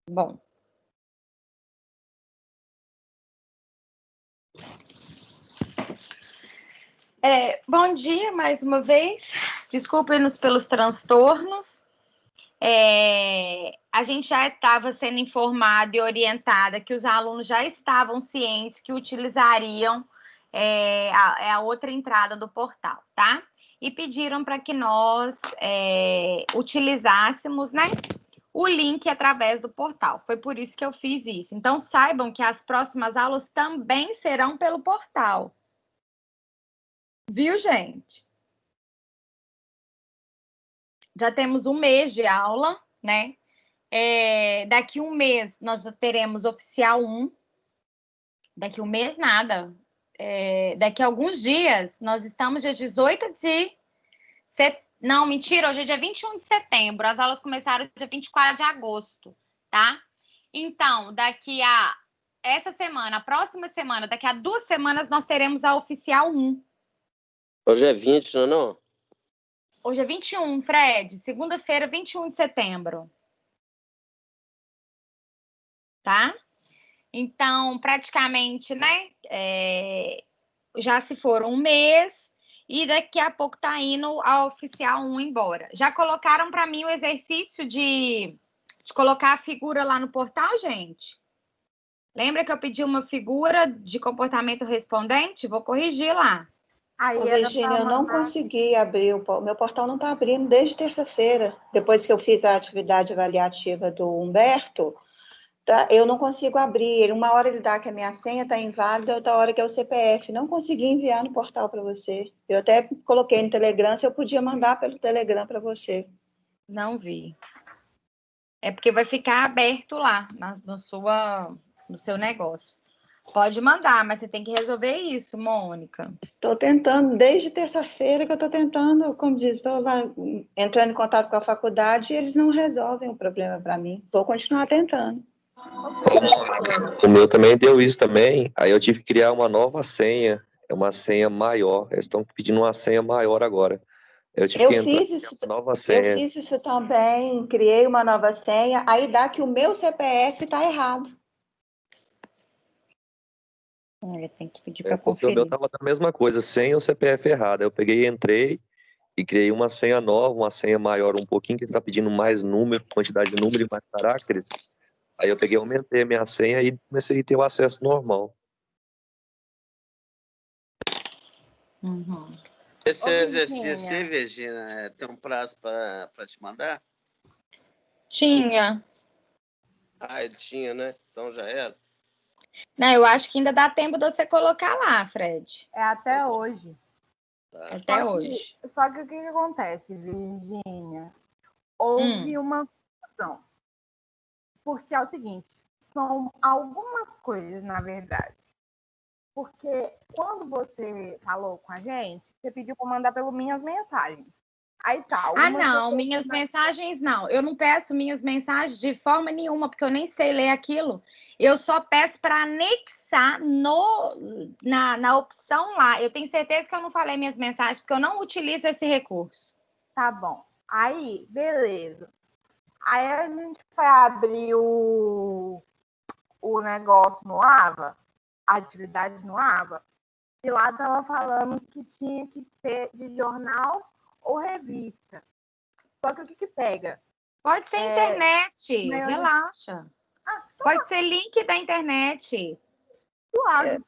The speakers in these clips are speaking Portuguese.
Bom. Bom dia, mais uma vez. Desculpem-nos pelos transtornos. A gente já estava sendo informada e orientada que os alunos já estavam cientes que utilizariam a outra entrada do portal, tá? E pediram para que nós utilizássemos, né, o link através do portal. Foi por isso que eu fiz isso. Então, saibam que as próximas aulas também serão pelo portal. Viu, gente? Já temos um mês de aula, né? Daqui um mês nós teremos oficial 1. Daqui um mês, nada. Daqui a alguns dias, nós estamos dia 18 de setembro. Não, mentira, hoje é dia 21 de setembro. As aulas começaram dia 24 de agosto, tá? Então, daqui a essa semana, a próxima semana, daqui a 2 semanas, nós teremos a oficial 1. Hoje é 20, não é não? Hoje é 21, Fred. Segunda-feira, 21 de setembro. Tá? Então, praticamente, né? Já se foram um mês e daqui a pouco tá indo a oficial 1 embora. Já colocaram para mim o exercício de colocar a figura lá no portal, gente? Lembra que eu pedi uma figura de comportamento respondente? Vou corrigir lá. Virginia, eu não consegui abrir, meu portal não está abrindo desde terça-feira. Depois que eu fiz a atividade avaliativa do Humberto, eu não consigo abrir. Uma hora ele dá que a minha senha está inválida, outra hora que é o CPF. Não consegui enviar no portal para você. Eu até coloquei no Telegram, se eu podia mandar pelo Telegram para você. Não vi. É porque vai ficar aberto lá, no seu negócio. Pode mandar, mas você tem que resolver isso, Mônica. Estou tentando, desde terça-feira que eu estou tentando, como diz, estou entrando em contato com a faculdade e eles não resolvem o problema para mim. Vou continuar tentando. O meu também deu isso também, aí eu tive que criar uma nova senha, uma senha maior. Eles estão pedindo uma senha maior agora. Eu fiz isso também, criei uma nova senha, aí dá que o meu CPF está errado. Tem que pedir para conferir. O meu estava da mesma coisa, senha ou CPF errado. Eu peguei, entrei e criei uma senha nova, uma senha maior um pouquinho, que está pedindo mais número, quantidade de número e mais caracteres. Aí eu peguei, aumentei a minha senha e comecei a ter o acesso normal. Uhum. Esse exercício, Virginia, tem um prazo para te mandar? Tinha. Ele tinha, né? Então já era. Não, eu acho que ainda dá tempo de você colocar lá, Fred. É até hoje. Tá. Até hoje. Só que o que acontece, Virginia? Houve uma confusão. Porque é o seguinte, são algumas coisas, na verdade. Porque quando você falou com a gente, você pediu para mandar pelas minhas mensagens. Aí tá. Não, minhas mensagens não. Eu não peço minhas mensagens de forma nenhuma, porque eu nem sei ler aquilo. Eu só peço para anexar na opção lá. Eu tenho certeza que eu não falei minhas mensagens, porque eu não utilizo esse recurso. Tá bom. Aí, beleza. Aí a gente foi abrir o negócio no AVA, a atividade no AVA, e lá tava falando que tinha que ser de jornal ou revista. Só que o que pega? Pode ser internet, relaxa. Pode ser link da internet. Suave.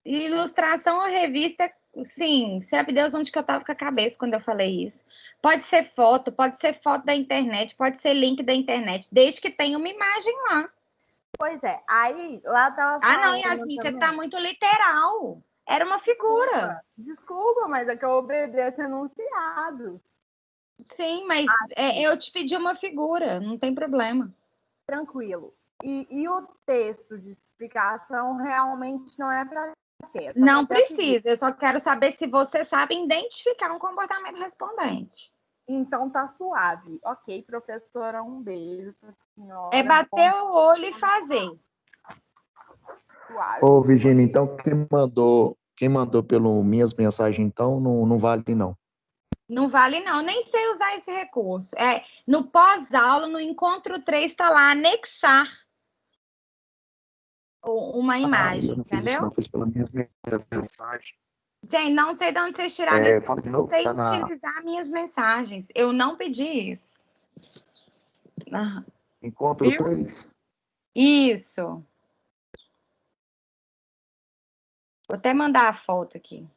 Ilustração ou revista, sim. Sabe Deus onde que eu tava com a cabeça quando eu falei isso. Pode ser foto da internet, pode ser link da internet, desde que tenha uma imagem lá. Pois é, aí lá tava falando... não, Yasmin, você tá muito literal. Era uma figura. Desculpa, mas é que eu obedeço enunciado. Sim, mas eu te pedi uma figura, não tem problema. Tranquilo. E o texto de explicação realmente não é para ter. Não precisa, eu só quero saber se você sabe identificar um comportamento respondente. Então tá suave. Ok, professora, um beijo pra senhora. É bater o olho e fazer. Suave. Ô, Virginia, então quem mandou pelo minhas mensagens, então, não vale, não. Não vale, não. Nem sei usar esse recurso. No pós-aula, no encontro 3, está lá, anexar uma imagem, eu não fiz entendeu? isso, não, fiz pelas minhas mensagens. Gente, não sei de onde vocês tiraram isso. Fala de Não novo, sei tá utilizar minhas mensagens. Eu não pedi isso. Encontro Viu? 3. Isso. Vou até mandar a foto aqui.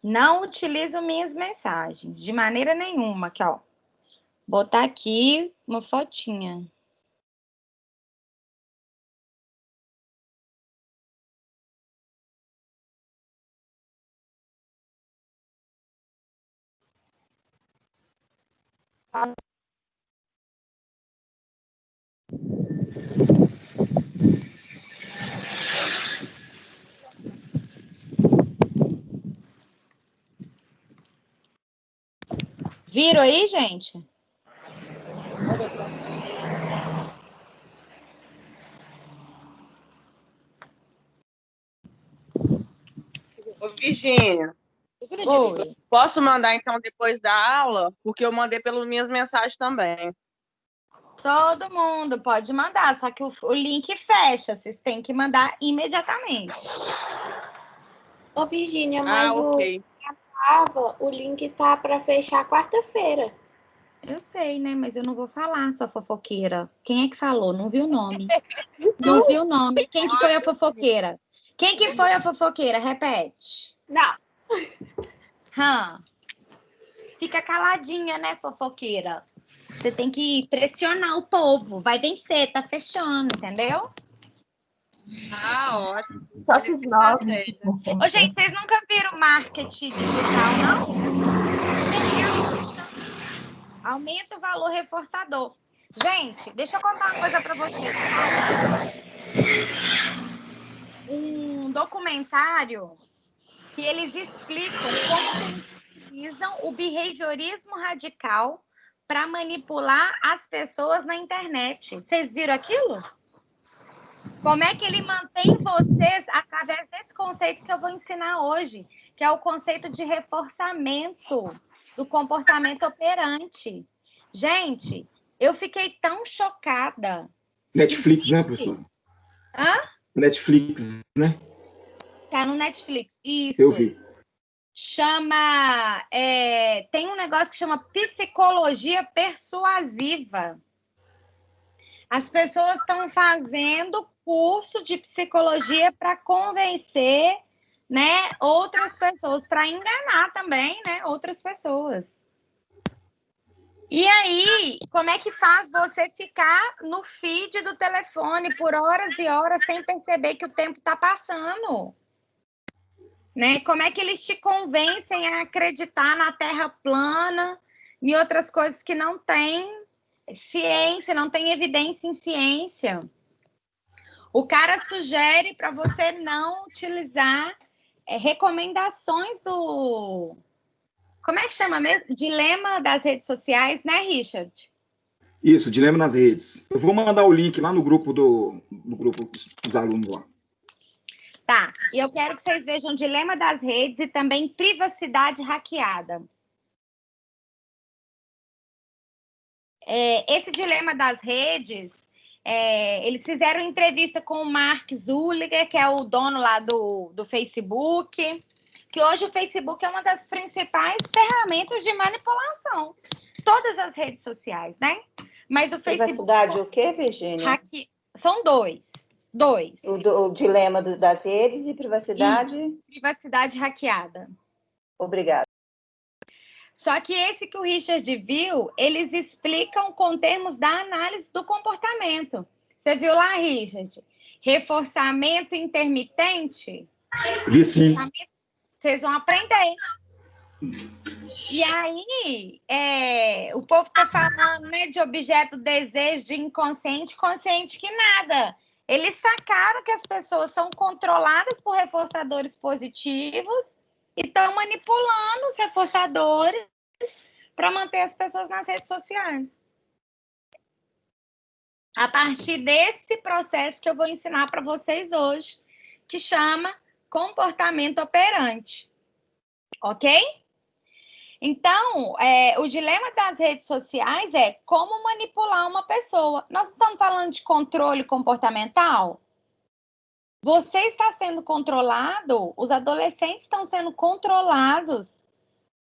Não utilizo minhas mensagens, de maneira nenhuma. Aqui, ó. Botar aqui uma fotinha. Viram aí, gente? Ô, Virgínia, Oi. posso mandar então depois da aula? Porque eu mandei pelas minhas mensagens também. Todo mundo pode mandar, só que o link fecha. Vocês têm que mandar imediatamente. Ô, Virgínia, mas Ok. o link tá para fechar quarta-feira. Eu sei, né? Mas eu não vou falar, sua fofoqueira. Quem é que falou? Não viu o nome. Não viu o nome. Quem que foi a fofoqueira? Quem que foi a fofoqueira? Repete. Não. Fica caladinha, né, fofoqueira? Você tem que pressionar o povo. Vai vencer, tá fechando, entendeu? Ótimo. Só X9. Ô, gente, vocês nunca viram marketing digital, não? Aumenta o valor reforçador. Gente, deixa eu contar uma coisa para vocês. Um documentário que eles explicam como eles utilizam o behaviorismo radical para manipular as pessoas na internet. Vocês viram aquilo? Como é que ele mantém vocês através desse conceito que eu vou ensinar hoje, que é o conceito de reforçamento do comportamento operante. Gente, eu fiquei tão chocada. Netflix, né, professor? Netflix, né? Tá no Netflix. Isso. Eu vi. Chama... tem um negócio que chama psicologia persuasiva. As pessoas estão fazendo curso de psicologia para convencer, né, outras pessoas, para enganar também, né, outras pessoas. E aí, como é que faz você ficar no feed do telefone por horas e horas sem perceber que o tempo está passando? Né? Como é que eles te convencem a acreditar na Terra plana e outras coisas que não têm ciência, não tem evidência em ciência? O cara sugere para você não utilizar recomendações do... Como é que chama mesmo? Dilema das redes sociais, né, Richard? Isso, dilema nas redes. Eu vou mandar o link lá no grupo dos alunos lá. Tá, e eu quero que vocês vejam Dilema das Redes e também Privacidade Hackeada. Esse Dilema das Redes, eles fizeram entrevista com o Mark Zuckerberg, que é o dono lá do Facebook, que hoje o Facebook é uma das principais ferramentas de manipulação. Todas as redes sociais, né? Mas o Facebook... Privacidade o quê, Virgínia? São dois. O dilema das redes e privacidade? E privacidade hackeada. Obrigada. Só que esse que o Richard viu, eles explicam com termos da análise do comportamento. Você viu lá, Richard? Reforçamento intermitente? Vi sim. Vocês vão aprender. E aí, o povo está falando, né, de objeto desejo, de inconsciente, consciente que nada. Eles sacaram que as pessoas são controladas por reforçadores positivos e estão manipulando os reforçadores para manter as pessoas nas redes sociais. a partir desse processo que eu vou ensinar para vocês hoje, que chama comportamento operante. Ok? Então, o dilema das redes sociais é como manipular uma pessoa. Nós estamos falando de controle comportamental? Você está sendo controlado, os adolescentes estão sendo controlados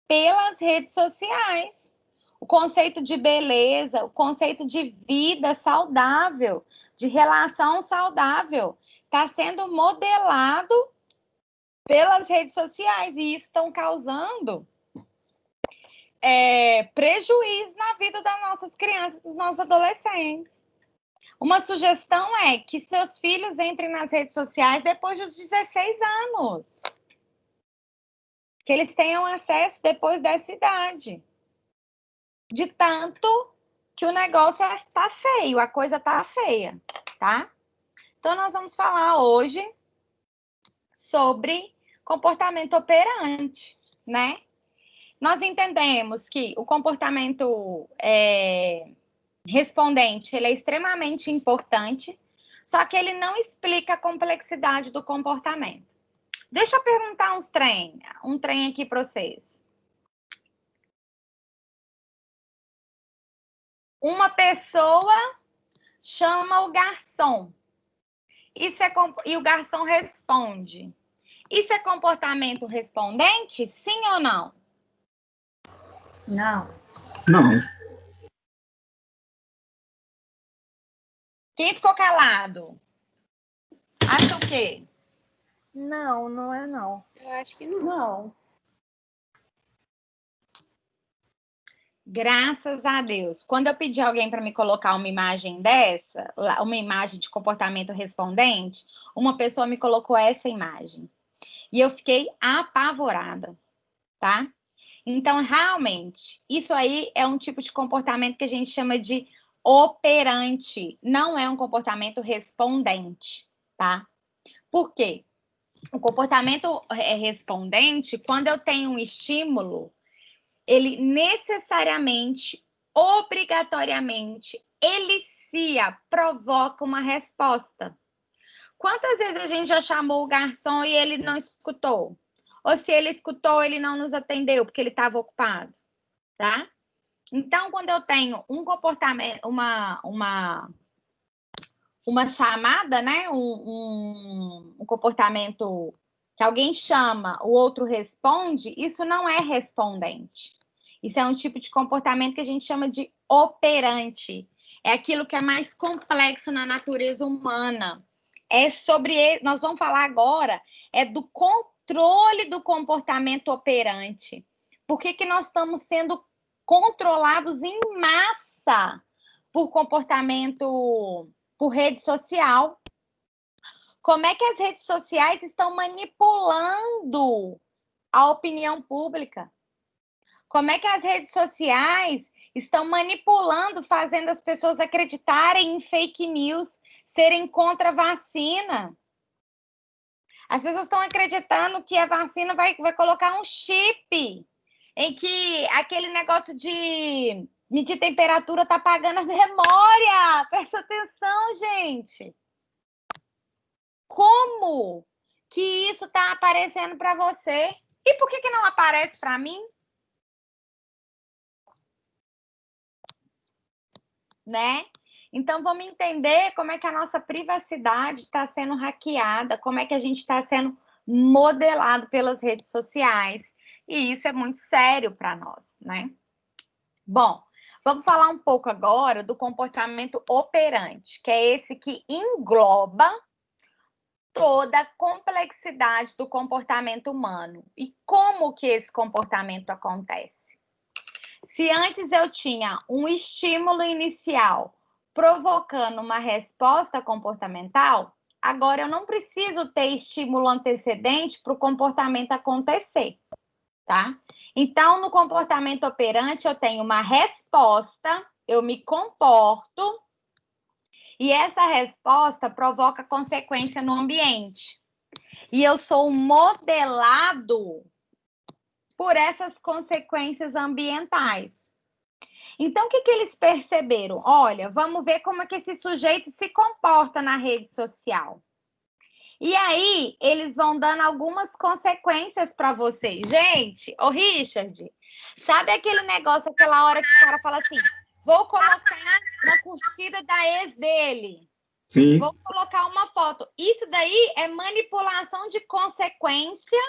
pelas redes sociais. O conceito de beleza, o conceito de vida saudável, de relação saudável, está sendo modelado pelas redes sociais. E isso está causando prejuízo na vida das nossas crianças, dos nossos adolescentes. Uma sugestão é que seus filhos entrem nas redes sociais depois dos 16 anos. Que eles tenham acesso depois dessa idade. De tanto que o negócio tá feio, a coisa tá feia, tá? Então, nós vamos falar hoje sobre comportamento operante, né? Nós entendemos que o comportamento respondente, ele é extremamente importante, só que ele não explica a complexidade do comportamento. Deixa eu perguntar um trem aqui para vocês. Uma pessoa chama o garçom. E o garçom responde. Isso é comportamento respondente? Sim ou não? Não. Não. Quem ficou calado? Acha o quê? Não, não é não. Eu acho que não. Não. Graças a Deus. Quando eu pedi alguém para me colocar uma imagem dessa, uma imagem de comportamento respondente, uma pessoa me colocou essa imagem. E eu fiquei apavorada, tá? Então, realmente, isso aí é um tipo de comportamento que a gente chama de operante. Não é um comportamento respondente, tá? Por quê? O comportamento respondente, quando eu tenho um estímulo, ele necessariamente, obrigatoriamente, elicia, provoca uma resposta. Quantas vezes a gente já chamou o garçom e ele não escutou? Ou se ele escutou, ele não nos atendeu porque ele estava ocupado, tá? Então, quando eu tenho um comportamento, uma chamada, né? Um comportamento que alguém chama, o outro responde, isso não é respondente. Isso é um tipo de comportamento que a gente chama de operante. É aquilo que é mais complexo na natureza humana. Nós vamos falar agora do controle do comportamento operante. Por que nós estamos sendo controlados em massa por comportamento, por rede social? Como é que as redes sociais estão manipulando a opinião pública? Como é que as redes sociais estão manipulando, fazendo as pessoas acreditarem em fake news, serem contra a vacina? As pessoas estão acreditando que a vacina vai colocar um chip em que aquele negócio de medir temperatura está apagando a memória. Presta atenção, gente. Como que isso está aparecendo para você? E por que não aparece para mim? Né? Então, vamos entender como é que a nossa privacidade está sendo hackeada, como é que a gente está sendo modelado pelas redes sociais. E isso é muito sério para nós, né? Bom, vamos falar um pouco agora do comportamento operante, que é esse que engloba toda a complexidade do comportamento humano. E como que esse comportamento acontece? Se antes eu tinha um estímulo inicial provocando uma resposta comportamental, agora eu não preciso ter estímulo antecedente para o comportamento acontecer, tá? Então, no comportamento operante, eu tenho uma resposta, eu me comporto, e essa resposta provoca consequência no ambiente. E eu sou modelado por essas consequências ambientais. Então, o que eles perceberam? Olha, vamos ver como é que esse sujeito se comporta na rede social. E aí, eles vão dando algumas consequências para vocês. Gente, ô Richard, sabe aquele negócio, aquela hora que o cara fala assim, vou colocar uma curtida da ex dele. Sim. Vou colocar uma foto. Isso daí é manipulação de consequência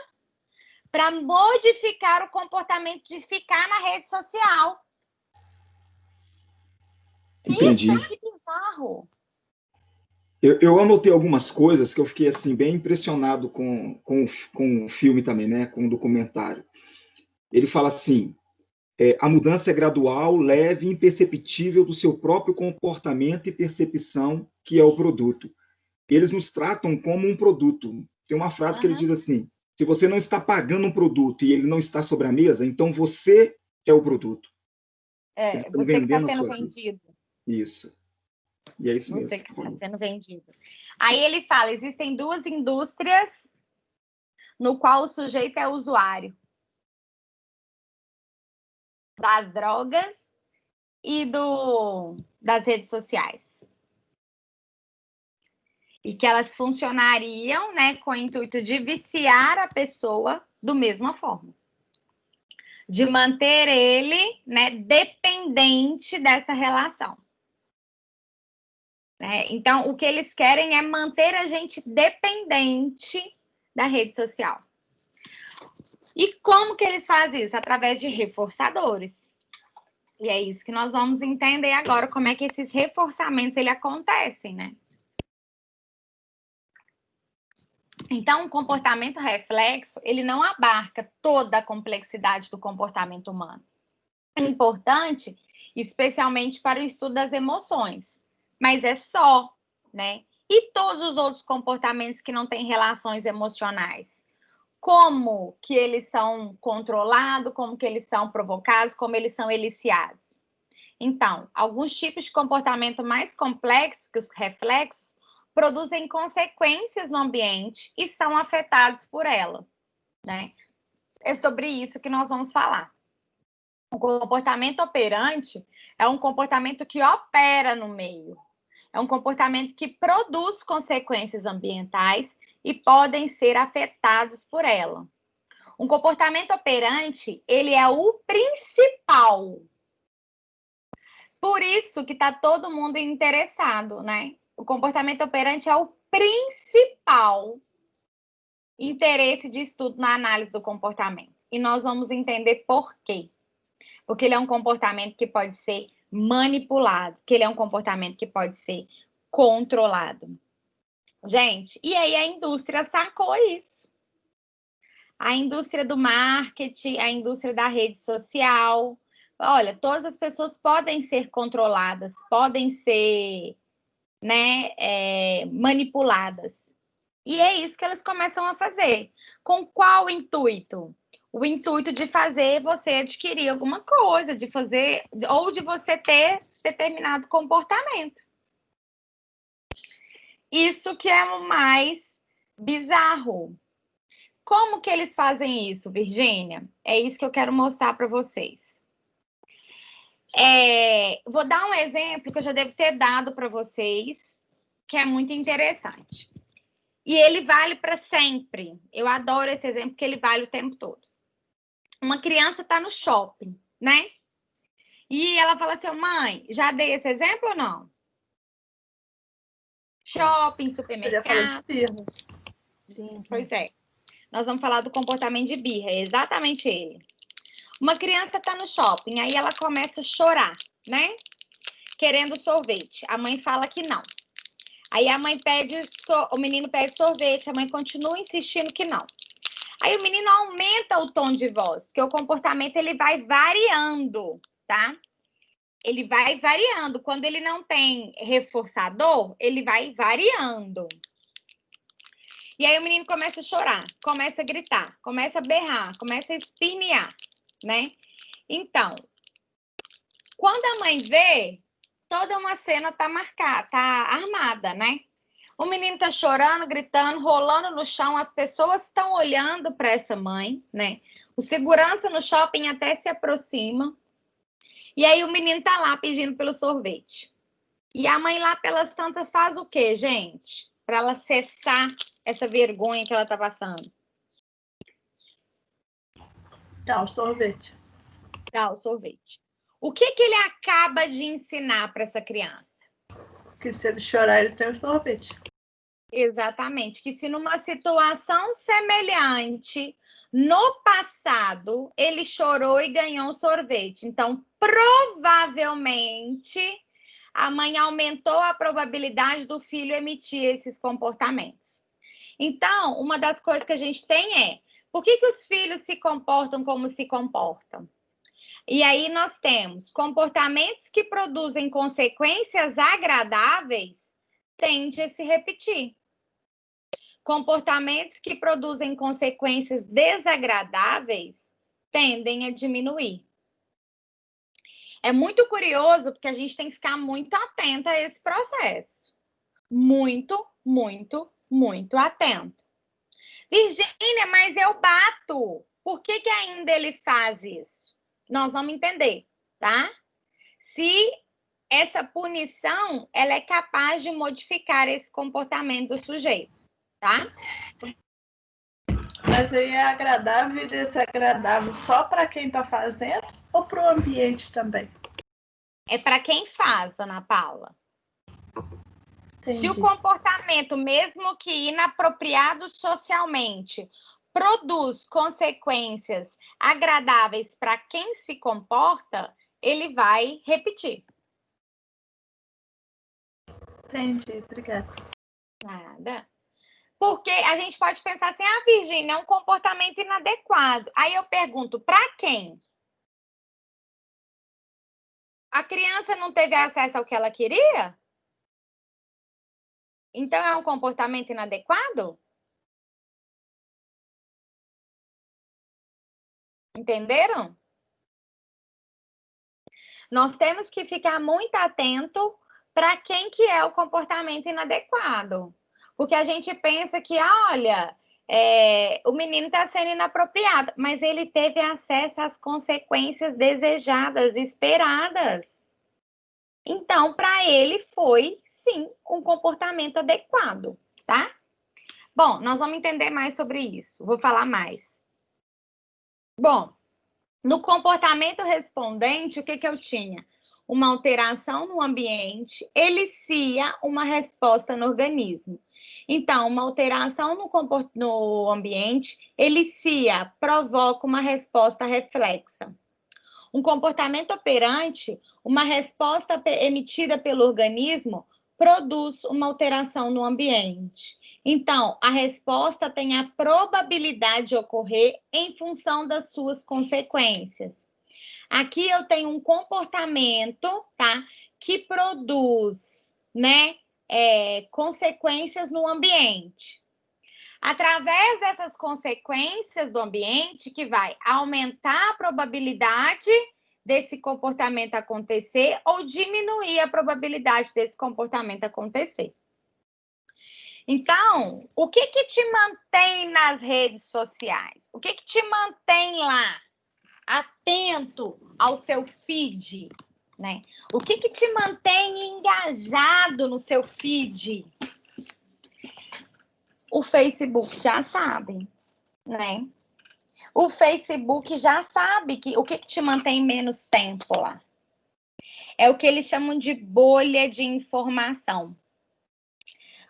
para modificar o comportamento de ficar na rede social. Entendi. Isso é que bizarro. Eu anotei algumas coisas que eu fiquei assim bem impressionado com o filme também, né? Com o documentário. Ele fala assim: a mudança é gradual, leve e imperceptível do seu próprio comportamento e percepção, que é o produto. Eles nos tratam como um produto. Tem uma frase que ele diz assim: se você não está pagando um produto e ele não está sobre a mesa, então você é o produto. Você que está sendo vendido. Isso. E é isso mesmo. Você que está sendo vendido. Aí ele fala, existem duas indústrias no qual o sujeito é usuário. Das drogas e das redes sociais. E que elas funcionariam, né, com o intuito de viciar a pessoa da mesma forma. De manter ele, né, dependente dessa relação. Então, o que eles querem é manter a gente dependente da rede social. E como que eles fazem isso? Através de reforçadores. E é isso que nós vamos entender agora, como é que esses reforçamentos acontecem, né? Então, o comportamento reflexo, ele não abarca toda a complexidade do comportamento humano. É importante, especialmente para o estudo das emoções. Mas é só, né? E todos os outros comportamentos que não têm relações emocionais? Como que eles são controlados, como que eles são provocados, como eles são eliciados? Então, alguns tipos de comportamento mais complexos que os reflexos produzem consequências no ambiente e são afetados por ela, né? É sobre isso que nós vamos falar. O comportamento operante é um comportamento que opera no meio. É um comportamento que produz consequências ambientais e podem ser afetados por ela. Um comportamento operante, ele é o principal. Por isso que está todo mundo interessado, né? O comportamento operante é o principal interesse de estudo na análise do comportamento. E nós vamos entender por quê. Porque ele é um comportamento que pode ser manipulado, que ele é um comportamento que pode ser controlado. Gente, e aí a indústria sacou isso. A indústria do marketing, a indústria da rede social. Olha, todas as pessoas podem ser controladas, podem ser, né, manipuladas. E é isso que eles começam a fazer. Com qual intuito? O intuito de fazer você adquirir alguma coisa, de fazer, ou de você ter determinado comportamento. Isso que é o mais bizarro. Como que eles fazem isso, Virgínia? É isso que eu quero mostrar para vocês. Vou dar um exemplo que eu já devo ter dado para vocês, que é muito interessante. E ele vale para sempre. Eu adoro esse exemplo, porque ele vale o tempo todo. Uma criança está no shopping, né? E ela fala assim, mãe, já dei esse exemplo ou não? Shopping, supermercado. Pois é. Nós vamos falar do comportamento de birra, é exatamente ele. Uma criança está no shopping, aí ela começa a chorar, né? Querendo sorvete. A mãe fala que não. Aí a mãe pede, o menino pede sorvete, a mãe continua insistindo que não. Aí o menino aumenta o tom de voz, porque o comportamento ele vai variando, tá? Ele vai variando. Quando ele não tem reforçador, ele vai variando. E aí o menino começa a chorar, começa a gritar, começa a berrar, começa a espernear, né? Então, quando a mãe vê, toda uma cena tá marcada, tá armada, né? O menino tá chorando, gritando, rolando no chão, as pessoas estão olhando para essa mãe, né? O segurança no shopping até se aproxima. E aí o menino tá lá pedindo pelo sorvete. E a mãe lá pelas tantas faz o quê, gente? Para ela cessar essa vergonha que ela tá passando. Dá o sorvete. Dá o sorvete. O que ele acaba de ensinar para essa criança? Que se ele chorar, ele tem o sorvete. Exatamente. Que se numa situação semelhante, no passado, ele chorou e ganhou um sorvete. Então, provavelmente, a mãe aumentou a probabilidade do filho emitir esses comportamentos. Então, uma das coisas que a gente tem é, por que os filhos se comportam como se comportam? E aí nós temos comportamentos que produzem consequências agradáveis, tende a se repetir. Comportamentos que produzem consequências desagradáveis tendem a diminuir. É muito curioso, porque a gente tem que ficar muito atento a esse processo. Muito, muito, muito atento. Virgínia, mas eu bato. Por que ainda ele faz isso? Nós vamos entender, tá? Se essa punição, ela é capaz de modificar esse comportamento do sujeito, tá? Mas aí é agradável e desagradável só para quem está fazendo ou para o ambiente também? É para quem faz, Ana Paula. Entendi. Se o comportamento, mesmo que inapropriado socialmente, produz consequências agradáveis para quem se comporta, ele vai repetir. Entendi, obrigada. Nada. Porque a gente pode pensar assim, Virgínia, é um comportamento inadequado. Aí eu pergunto, para quem? A criança não teve acesso ao que ela queria? Então é um comportamento inadequado? Entenderam? Nós temos que ficar muito atento para quem que é o comportamento inadequado. Porque a gente pensa que, olha, o menino está sendo inapropriado, mas ele teve acesso às consequências desejadas, esperadas. Então, para ele foi, sim, um comportamento adequado, tá? Bom, nós vamos entender mais sobre isso. Vou falar mais. Bom, no comportamento respondente, o que eu tinha? Uma alteração no ambiente elicia uma resposta no organismo. Então, uma alteração no ambiente elicia, provoca uma resposta reflexa. Um comportamento operante, uma resposta emitida pelo organismo, produz uma alteração no ambiente. Então, a resposta tem a probabilidade de ocorrer em função das suas consequências. Aqui eu tenho um comportamento, tá? Que produz, né? Consequências no ambiente. Através dessas consequências do ambiente, que vai aumentar a probabilidade desse comportamento acontecer ou diminuir a probabilidade desse comportamento acontecer. Então, o que te mantém nas redes sociais? O que te mantém lá, atento ao seu feed, né? O que te mantém engajado no seu feed? O Facebook já sabe, né? O Facebook já sabe que o que te mantém menos tempo lá. É o que eles chamam de bolha de informação.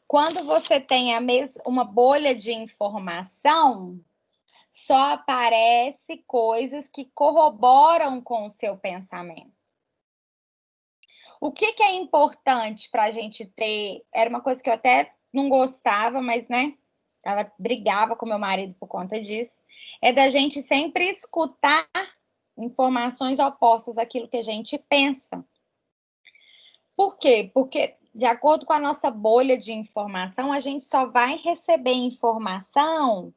Quando você tem uma bolha de informação, só aparece coisas que corroboram com o seu pensamento. O que é importante para a gente ter? Era uma coisa que eu até não gostava, mas, né? Brigava com meu marido por conta disso. É da gente sempre escutar informações opostas àquilo que a gente pensa. Por quê? Porque, de acordo com a nossa bolha de informação, a gente só vai receber informação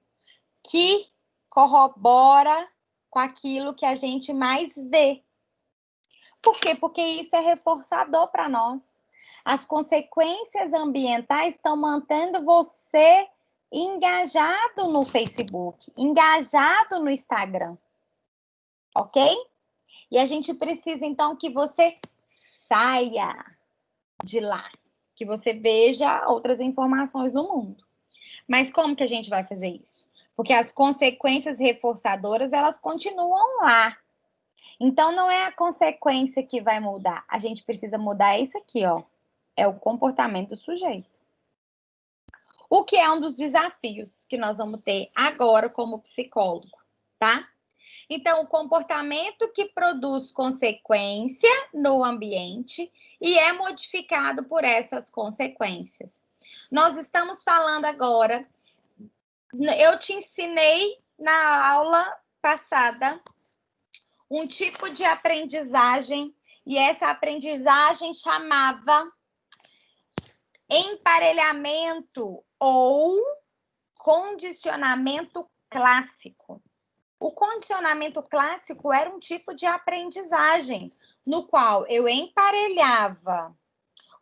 que corrobora com aquilo que a gente mais vê. Por quê? Porque isso é reforçador para nós. As consequências ambientais estão mantendo você engajado no Facebook, engajado no Instagram. Ok? E a gente precisa, então, que você saia de lá, que você veja outras informações no mundo. Mas como que a gente vai fazer isso? Porque as consequências reforçadoras, elas continuam lá. Então, não é a consequência que vai mudar. A gente precisa mudar isso aqui, ó. É o comportamento do sujeito. O que é um dos desafios que nós vamos ter agora como psicólogo, tá? Então, o comportamento que produz consequência no ambiente e é modificado por essas consequências. Nós estamos falando agora, eu te ensinei na aula passada um tipo de aprendizagem, e essa aprendizagem chamava emparelhamento ou condicionamento clássico. O condicionamento clássico era um tipo de aprendizagem no qual eu emparelhava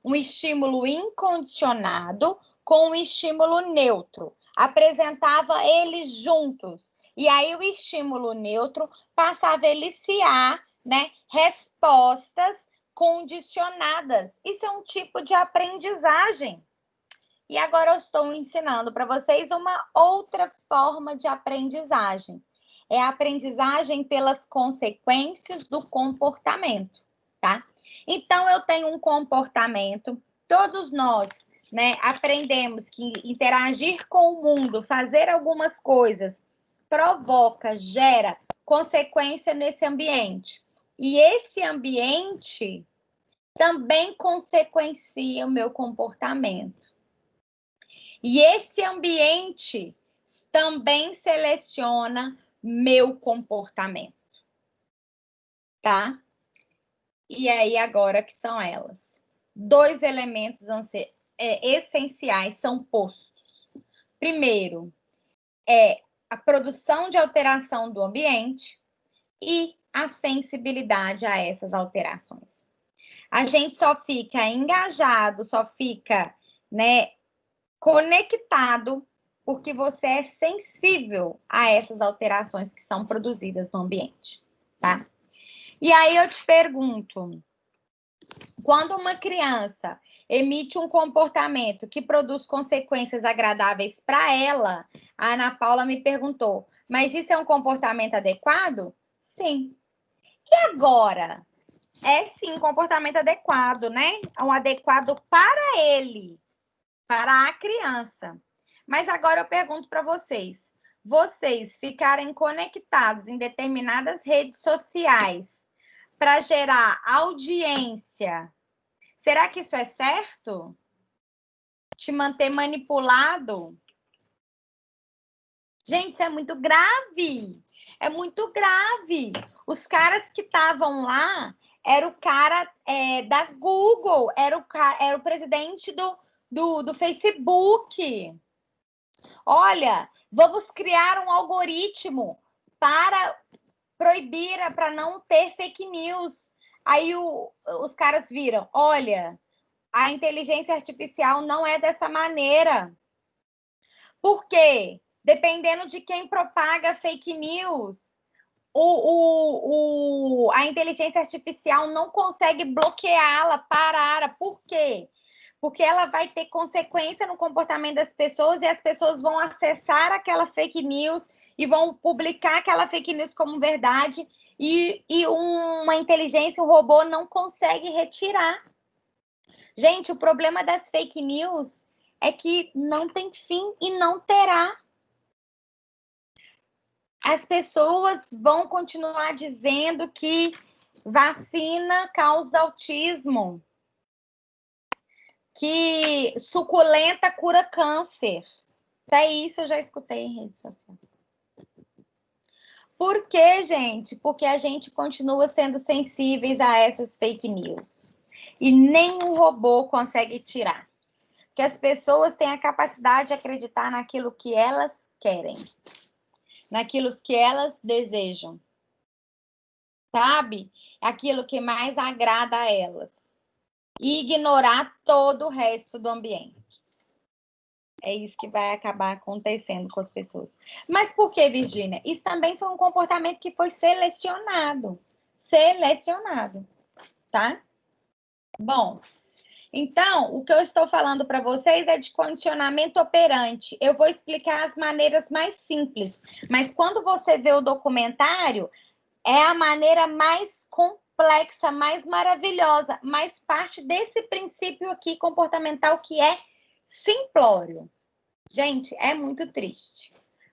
um estímulo incondicionado com um estímulo neutro, apresentava eles juntos, e aí o estímulo neutro passava a eliciar, né, respostas condicionadas. Isso é um tipo de aprendizagem. E agora eu estou ensinando para vocês uma outra forma de aprendizagem. É a aprendizagem pelas consequências do comportamento, tá? Então, eu tenho um comportamento, todos nós, né, aprendemos que interagir com o mundo, fazer algumas coisas, provoca, gera consequência nesse ambiente. E esse ambiente também consequencia o meu comportamento. E esse ambiente também seleciona meu comportamento, tá? E aí, agora que são elas. 2 elementos essenciais são postos. Primeiro, é a produção de alteração do ambiente e a sensibilidade a essas alterações. A gente só fica engajado, só fica, né, conectado porque você é sensível a essas alterações que são produzidas no ambiente, tá? E aí eu te pergunto, quando uma criança emite um comportamento que produz consequências agradáveis para ela, a Ana Paula me perguntou, mas isso é um comportamento adequado? Sim. E agora? É sim um comportamento adequado, né? É um adequado para ele, para a criança. Mas agora eu pergunto para vocês, vocês ficarem conectados em determinadas redes sociais para gerar audiência, será que isso é certo? Te manter manipulado? Gente, isso é muito grave. É muito grave. Os caras que estavam lá, era o cara da Google, era o presidente do Facebook. Olha, vamos criar um algoritmo para proibir, para não ter fake news. Aí os caras viram, olha, a inteligência artificial não é dessa maneira. Por quê? Dependendo de quem propaga fake news, a inteligência artificial não consegue bloqueá-la, pará-la. Por quê? Porque ela vai ter consequência no comportamento das pessoas e as pessoas vão acessar aquela fake news e vão publicar aquela fake news como verdade e uma inteligência, um robô não consegue retirar. Gente, o problema das fake news é que não tem fim e não terá. As pessoas vão continuar dizendo que vacina causa autismo, que suculenta cura câncer. Até isso eu já escutei em rede social. Por quê, gente? Porque a gente continua sendo sensíveis a essas fake news. E nenhum robô consegue tirar. Porque as pessoas têm a capacidade de acreditar naquilo que elas querem, naquilo que elas desejam, sabe? Aquilo que mais agrada a elas. E ignorar todo o resto do ambiente. É isso que vai acabar acontecendo com as pessoas. Mas por que, Virgínia? Isso também foi um comportamento que foi selecionado. selecionado, tá? Bom, então, o que eu estou falando para vocês é de condicionamento operante. Eu vou explicar as maneiras mais simples, mas quando você vê o documentário, é a maneira mais complexa, mais maravilhosa, mas parte desse princípio aqui comportamental que é simplório. Gente, é muito triste.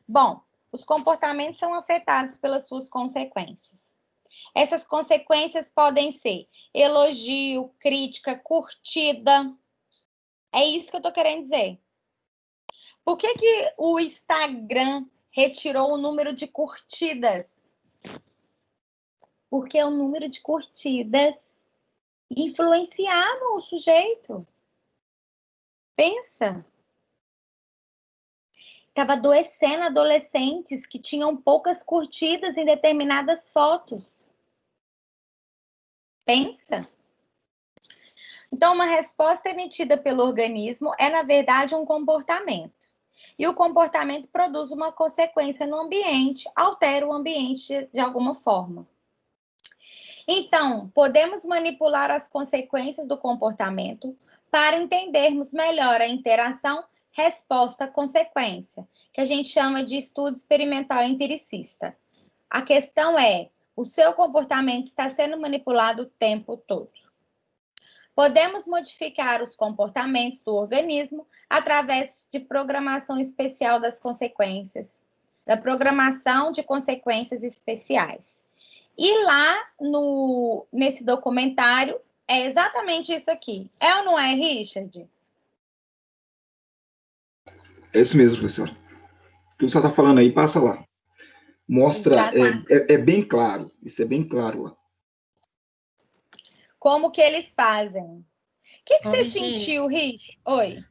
Bom, os comportamentos são afetados pelas suas consequências. Essas consequências podem ser elogio, crítica, curtida. É isso que eu estou querendo dizer. Por que o Instagram retirou o número de curtidas? Porque o número de curtidas influenciava o sujeito. Pensa. Estava adoecendo adolescentes que tinham poucas curtidas em determinadas fotos. Pensa. Então, uma resposta emitida pelo organismo é, na verdade, um comportamento. E o comportamento produz uma consequência no ambiente, altera o ambiente de alguma forma. Então, podemos manipular as consequências do comportamento para entendermos melhor a interação resposta-consequência, que a gente chama de estudo experimental empiricista. A questão é, o seu comportamento está sendo manipulado o tempo todo. Podemos modificar os comportamentos do organismo através de programação especial das consequências, da programação de consequências especiais. E lá nesse documentário é exatamente isso aqui. É ou não é, Richard? É isso mesmo, professor. O que o senhor está falando aí, passa lá. Mostra, é bem claro, isso é bem claro lá. Como que eles fazem? O que você sentiu, Richard? Oi.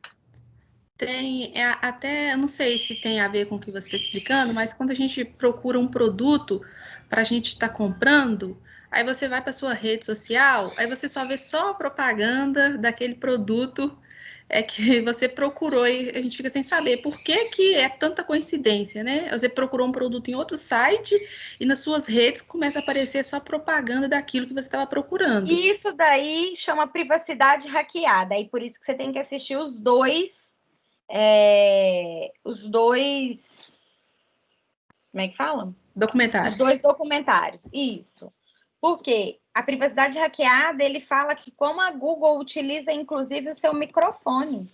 Tem, até, eu não sei se tem a ver com o que você está explicando, mas quando a gente procura um produto para a gente estar comprando, aí você vai para sua rede social, aí você só vê só a propaganda daquele produto que você procurou e a gente fica sem saber por que é tanta coincidência, né? Você procurou um produto em outro site e nas suas redes começa a aparecer só propaganda daquilo que você estava procurando. E isso daí chama privacidade hackeada, e por isso que você tem que assistir os dois, como é que fala? Documentários. Os dois documentários, isso. Porque a privacidade hackeada, ele fala que como a Google utiliza, inclusive, o seu microfone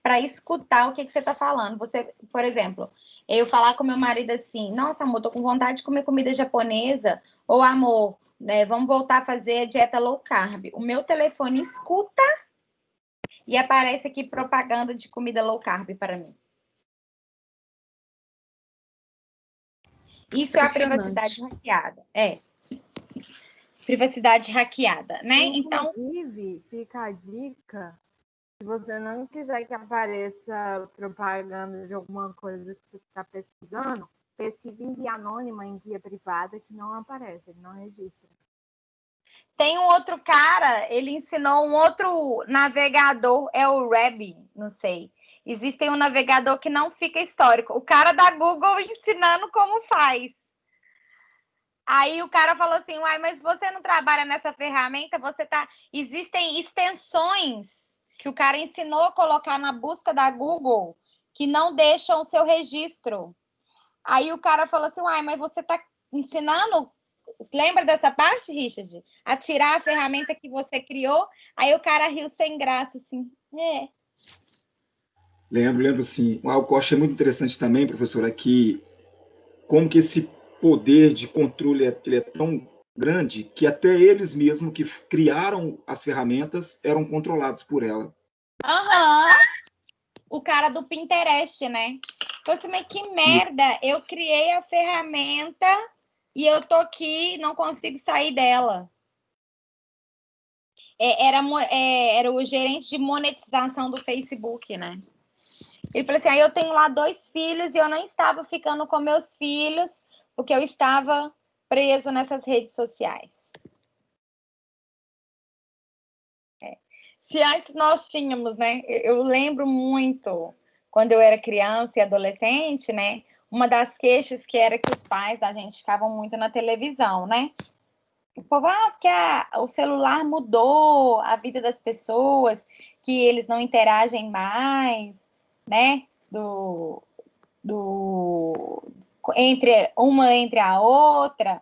para escutar o que você está falando. Você, por exemplo, eu falar com meu marido assim, nossa, amor, tô com vontade de comer comida japonesa, ou amor, né, vamos voltar a fazer a dieta low carb. O meu telefone escuta e aparece aqui propaganda de comida low carb para mim. Isso é a privacidade hackeada. Privacidade hackeada, né? Então, inclusive, fica a dica, se você não quiser que apareça propaganda de alguma coisa que você está pesquisando, pesquise em guia anônima, em guia privada, que não aparece, ele não registra. Tem um outro cara, ele ensinou um outro navegador, é o Web, não sei. Existe um navegador que não fica histórico. O cara da Google ensinando como faz. Aí o cara falou assim, uai, mas você não trabalha nessa ferramenta, Existem extensões que o cara ensinou a colocar na busca da Google que não deixam o seu registro. Aí o cara falou assim, uai, mas você está ensinando... Lembra dessa parte, Richard? A tirar a ferramenta que você criou? Aí o cara riu sem graça, assim. Lembro sim. O que eu achei muito interessante também, professora, é que como que esse poder de controle ele é tão grande que até eles mesmos que criaram as ferramentas eram controlados por ela. O cara do Pinterest, né? Então, assim, mas que merda! Eu criei a ferramenta e eu tô aqui, não consigo sair dela. Era o gerente de monetização do Facebook, né? Ele falou assim, eu tenho lá 2 filhos e eu não estava ficando com meus filhos porque eu estava preso nessas redes sociais. Se antes nós tínhamos, né? Eu lembro muito, quando eu era criança e adolescente, né? Uma das queixas que era que os pais da gente ficavam muito na televisão, né? O povo, porque o celular mudou a vida das pessoas, que eles não interagem mais, né? Entre a outra,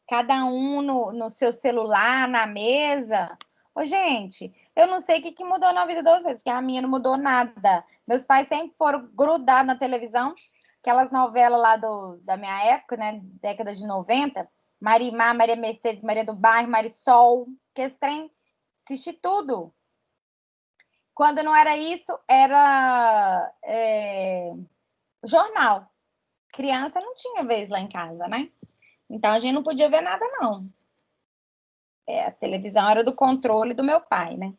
cada um no seu celular, na mesa. Ô, gente, eu não sei o que mudou na vida de vocês, porque a minha não mudou nada. Meus pais sempre foram grudados na televisão, aquelas novelas lá da minha época, né? Década de 90, Marimar, Maria Mercedes, Maria do Bairro, Marisol, que esse trem, assisti tudo. Quando não era isso, era jornal. Criança não tinha vez lá em casa, né? Então a gente não podia ver nada, não. A televisão era do controle do meu pai, né?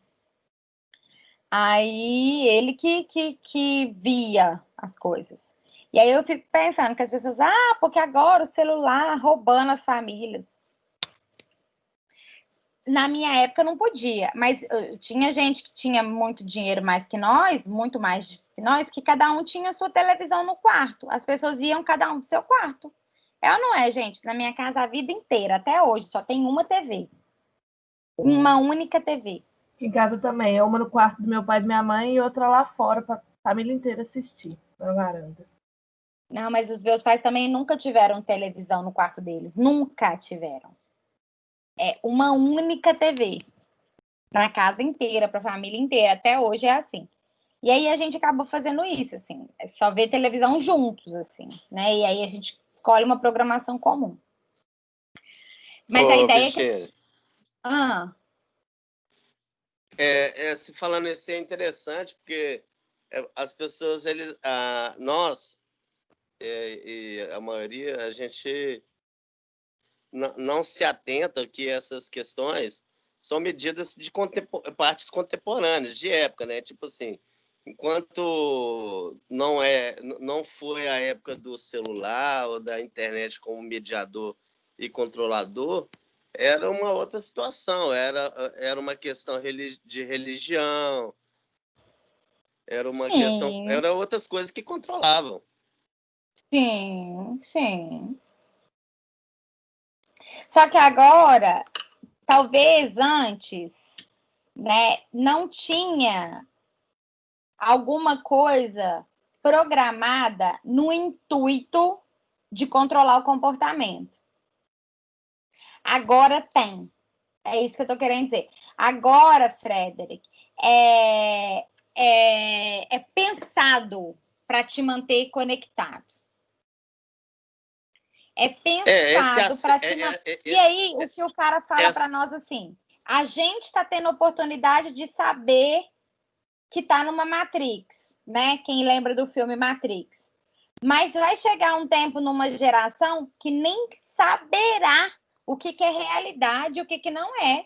Aí ele que via as coisas. E aí eu fico pensando que as pessoas, porque agora o celular roubando as famílias. Na minha época não podia, mas tinha gente que tinha muito dinheiro mais que nós, muito mais que nós, que cada um tinha sua televisão no quarto. As pessoas iam cada um pro seu quarto. É ou não é, gente? Na minha casa a vida inteira, até hoje, só tem uma TV. Uma única TV. Em casa também, uma no quarto do meu pai e da minha mãe e outra lá fora para a família inteira assistir, na varanda. Não, mas os meus pais também nunca tiveram televisão no quarto deles. Nunca tiveram. É uma única TV. Para a casa inteira, para a família inteira. Até hoje é assim. E aí a gente acaba fazendo isso, assim. É só ver televisão juntos, assim, né? E aí a gente escolhe uma programação comum. Mas a ideia Virginia, é que... se falando isso é interessante, porque as pessoas, nós, e a maioria, a gente não se atenta que essas questões são medidas de partes contemporâneas, de época, né? Tipo assim, enquanto não foi a época do celular ou da internet como mediador e controlador, era uma outra situação, era uma questão de religião, era uma questão, eram outras coisas que controlavam. Sim, sim. Só que agora, talvez antes, né, não tinha alguma coisa programada no intuito de controlar o comportamento. Agora tem. É isso que eu tô querendo dizer. Agora, Frederic, é pensado para te manter conectado. É pensado para te manter. E aí, o que o cara fala para nós assim, a gente está tendo oportunidade de saber que está numa Matrix, né? Quem lembra do filme Matrix. Mas vai chegar um tempo numa geração que nem saberá o que é realidade e o que não é.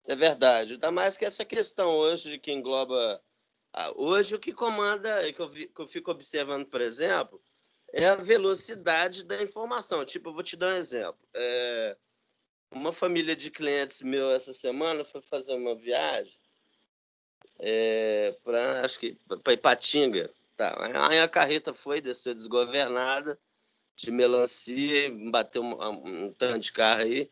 É verdade. Ainda mais que essa questão hoje de que engloba... Hoje o que comanda, que eu fico observando, por exemplo, é a velocidade da informação. Tipo, eu vou te dar um exemplo. Uma família de clientes meu essa semana foi fazer uma viagem para Ipatinga. Tá. Aí a carreta desceu desgovernada, de melancia, bateu um tanto de carro aí.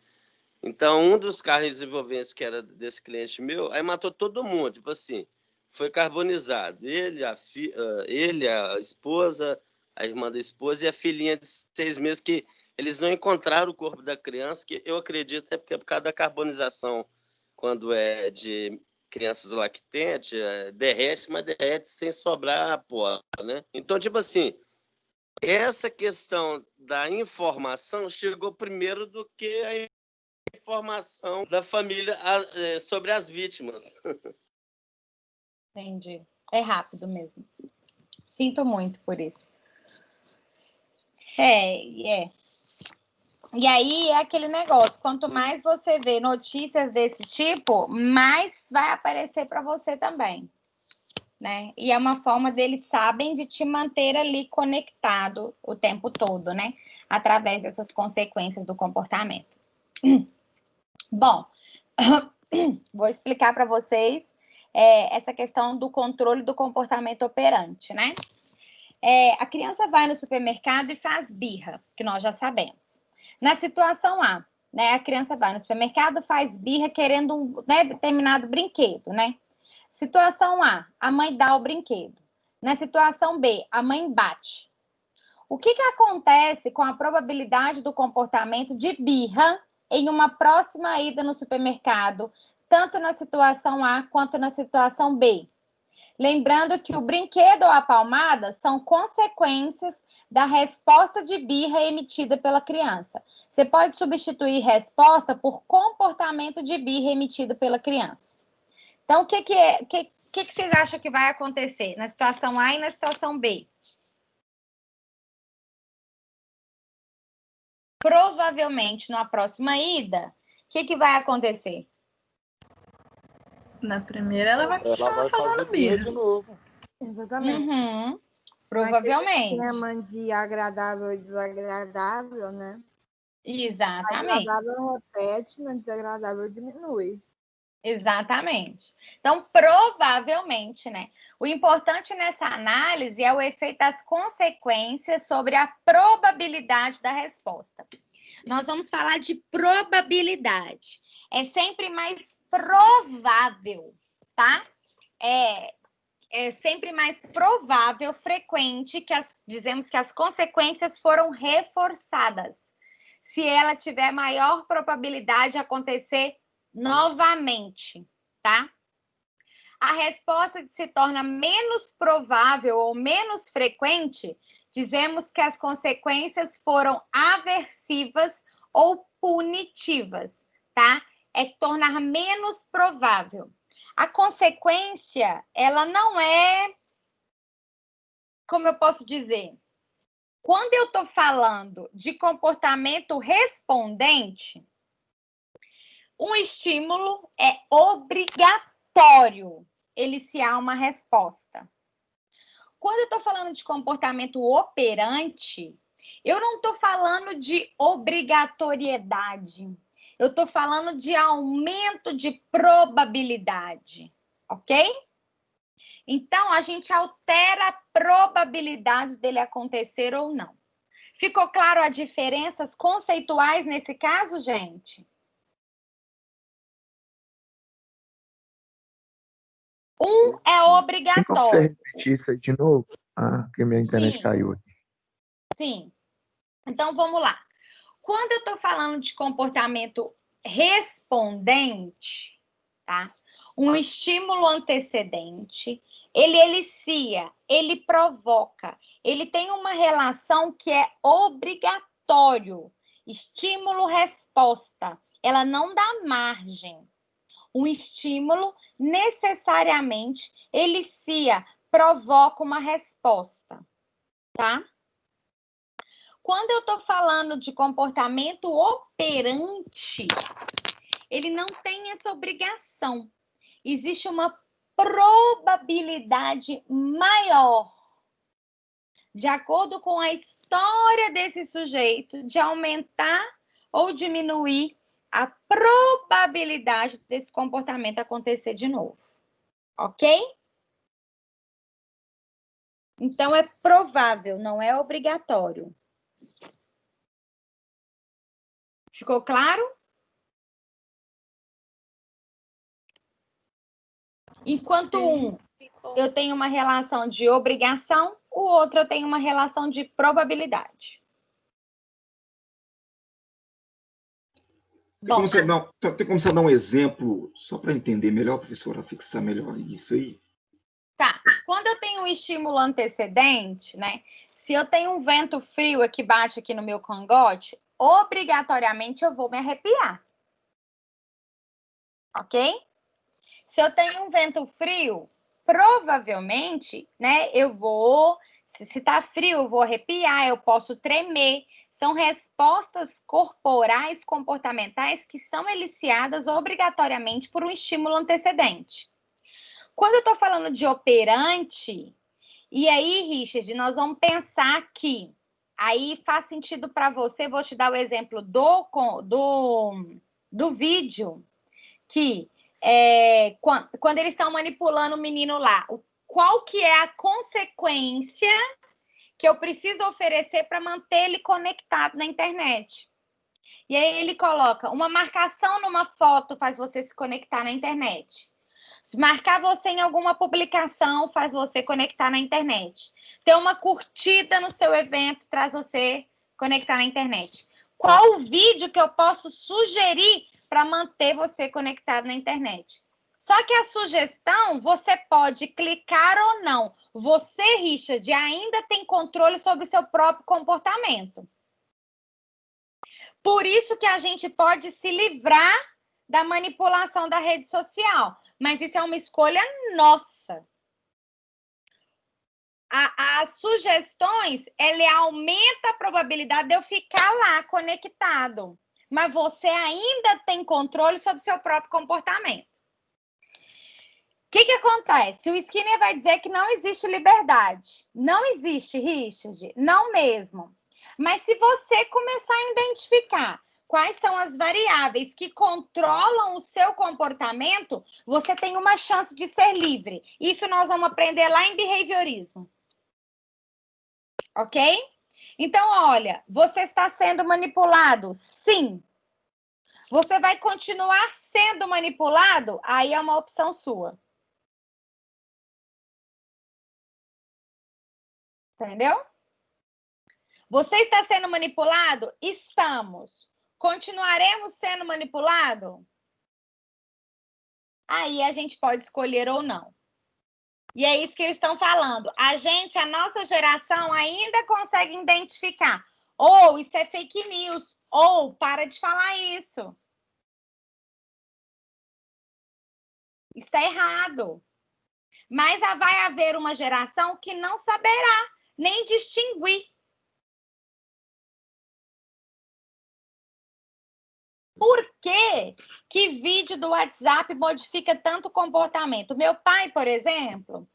Então, um dos carros envolventes, que era desse cliente meu, aí matou todo mundo. Tipo assim, foi carbonizado. Ele, a esposa, a irmã da esposa e a filhinha de 6 meses, que eles não encontraram o corpo da criança, que eu acredito é porque é por causa da carbonização, quando é de crianças lactentes, derrete, mas derrete sem sobrar a porra, né? Então, tipo assim, essa questão da informação chegou primeiro do que a informação da família sobre as vítimas. Entendi. É rápido mesmo. Sinto muito por isso. E aí é aquele negócio, quanto mais você vê notícias desse tipo, mais vai aparecer para você também, né? E é uma forma deles sabem de te manter ali conectado o tempo todo, né? Através dessas consequências do comportamento. Bom, vou explicar para vocês essa questão do controle do comportamento operante, né? A criança vai no supermercado e faz birra, que nós já sabemos. Na situação A, né, a criança vai no supermercado, faz birra querendo um, né, determinado brinquedo, né? Situação A mãe dá o brinquedo. Na situação B, a mãe bate. O que acontece com a probabilidade do comportamento de birra em uma próxima ida no supermercado, tanto na situação A quanto na situação B? Lembrando que o brinquedo ou a palmada são consequências da resposta de birra emitida pela criança. Você pode substituir resposta por comportamento de birra emitido pela criança. Então, o que vocês acham que vai acontecer na situação A e na situação B? Provavelmente, na próxima ida, o que vai acontecer? Na primeira, ela vai fazer birra de novo. Exatamente. Uhum. Provavelmente. Tema de agradável e desagradável, né? Exatamente. A agradável repete, na desagradável diminui. Exatamente. Então, provavelmente, né? O importante nessa análise é o efeito das consequências sobre a probabilidade da resposta. Nós vamos falar de probabilidade. É sempre mais provável, tá? É sempre mais provável, frequente, dizemos que as consequências foram reforçadas. Se ela tiver maior probabilidade de acontecer novamente, tá? A resposta se torna menos provável ou menos frequente, dizemos que as consequências foram aversivas ou punitivas, tá? É tornar menos provável. A consequência, ela não é, como eu posso dizer, quando eu estou falando de comportamento respondente, um estímulo é obrigatório eliciar uma resposta. Quando eu estou falando de comportamento operante, eu não estou falando de obrigatoriedade. Eu estou falando de aumento de probabilidade, ok? Então, a gente altera a probabilidade dele acontecer ou não. Ficou claro as diferenças conceituais nesse caso, gente? Um é obrigatório. Tem como você repetir isso aí de novo? Ah, porque minha internet caiu aqui. Sim. Então, vamos lá. Quando eu estou falando de comportamento respondente, tá? Um estímulo antecedente, ele elicia, ele provoca, ele tem uma relação que é obrigatório. Estímulo-resposta, ela não dá margem. Um estímulo necessariamente elicia, provoca uma resposta, tá? Quando eu estou falando de comportamento operante, ele não tem essa obrigação. Existe uma probabilidade maior, de acordo com a história desse sujeito, de aumentar ou diminuir a probabilidade desse comportamento acontecer de novo. Ok? Então, é provável, não é obrigatório. Ficou claro? Enquanto eu tenho uma relação de obrigação, o outro eu tenho uma relação de probabilidade. Tem como você dar um exemplo, só para entender melhor, professora, fixar melhor isso aí? Tá. Quando eu tenho um estímulo antecedente, né? Se eu tenho um vento frio que bate aqui no meu cangote, obrigatoriamente eu vou me arrepiar. Ok? Se eu tenho um vento frio, provavelmente, né, eu vou... Se tá frio, eu vou arrepiar, eu posso tremer. São respostas corporais, comportamentais, que são eliciadas obrigatoriamente por um estímulo antecedente. Quando eu estou falando de operante, e aí, Richard, nós vamos pensar que aí faz sentido para você, vou te dar o exemplo do vídeo, que quando eles estão manipulando o menino lá, qual que é a consequência que eu preciso oferecer para manter ele conectado na internet? E aí ele coloca, uma marcação numa foto faz você se conectar na internet. Se marcar você em alguma publicação faz você conectar na internet. Ter uma curtida no seu evento traz você conectar na internet. Qual o vídeo que eu posso sugerir para manter você conectado na internet? Só que a sugestão, você pode clicar ou não. Você, Richard, ainda tem controle sobre o seu próprio comportamento. Por isso que a gente pode se livrar da manipulação da rede social. Mas isso é uma escolha nossa. As sugestões, ele aumenta a probabilidade de eu ficar lá conectado. Mas você ainda tem controle sobre o seu próprio comportamento. O que acontece? O Skinner vai dizer que não existe liberdade. Não existe, Richard. Não mesmo. Mas se você começar a identificar quais são as variáveis que controlam o seu comportamento, você tem uma chance de ser livre. Isso nós vamos aprender lá em behaviorismo. Ok? Então, olha, você está sendo manipulado? Sim. Você vai continuar sendo manipulado? Aí é uma opção sua. Entendeu? Você está sendo manipulado? Estamos. Continuaremos sendo manipulados? Aí a gente pode escolher ou não. E é isso que eles estão falando. A nossa geração ainda consegue identificar. Ou isso é fake news. Ou para de falar isso. Está errado. Mas vai haver uma geração que não saberá nem distinguir. Por que vídeo do WhatsApp modifica tanto o comportamento? Meu pai, por exemplo,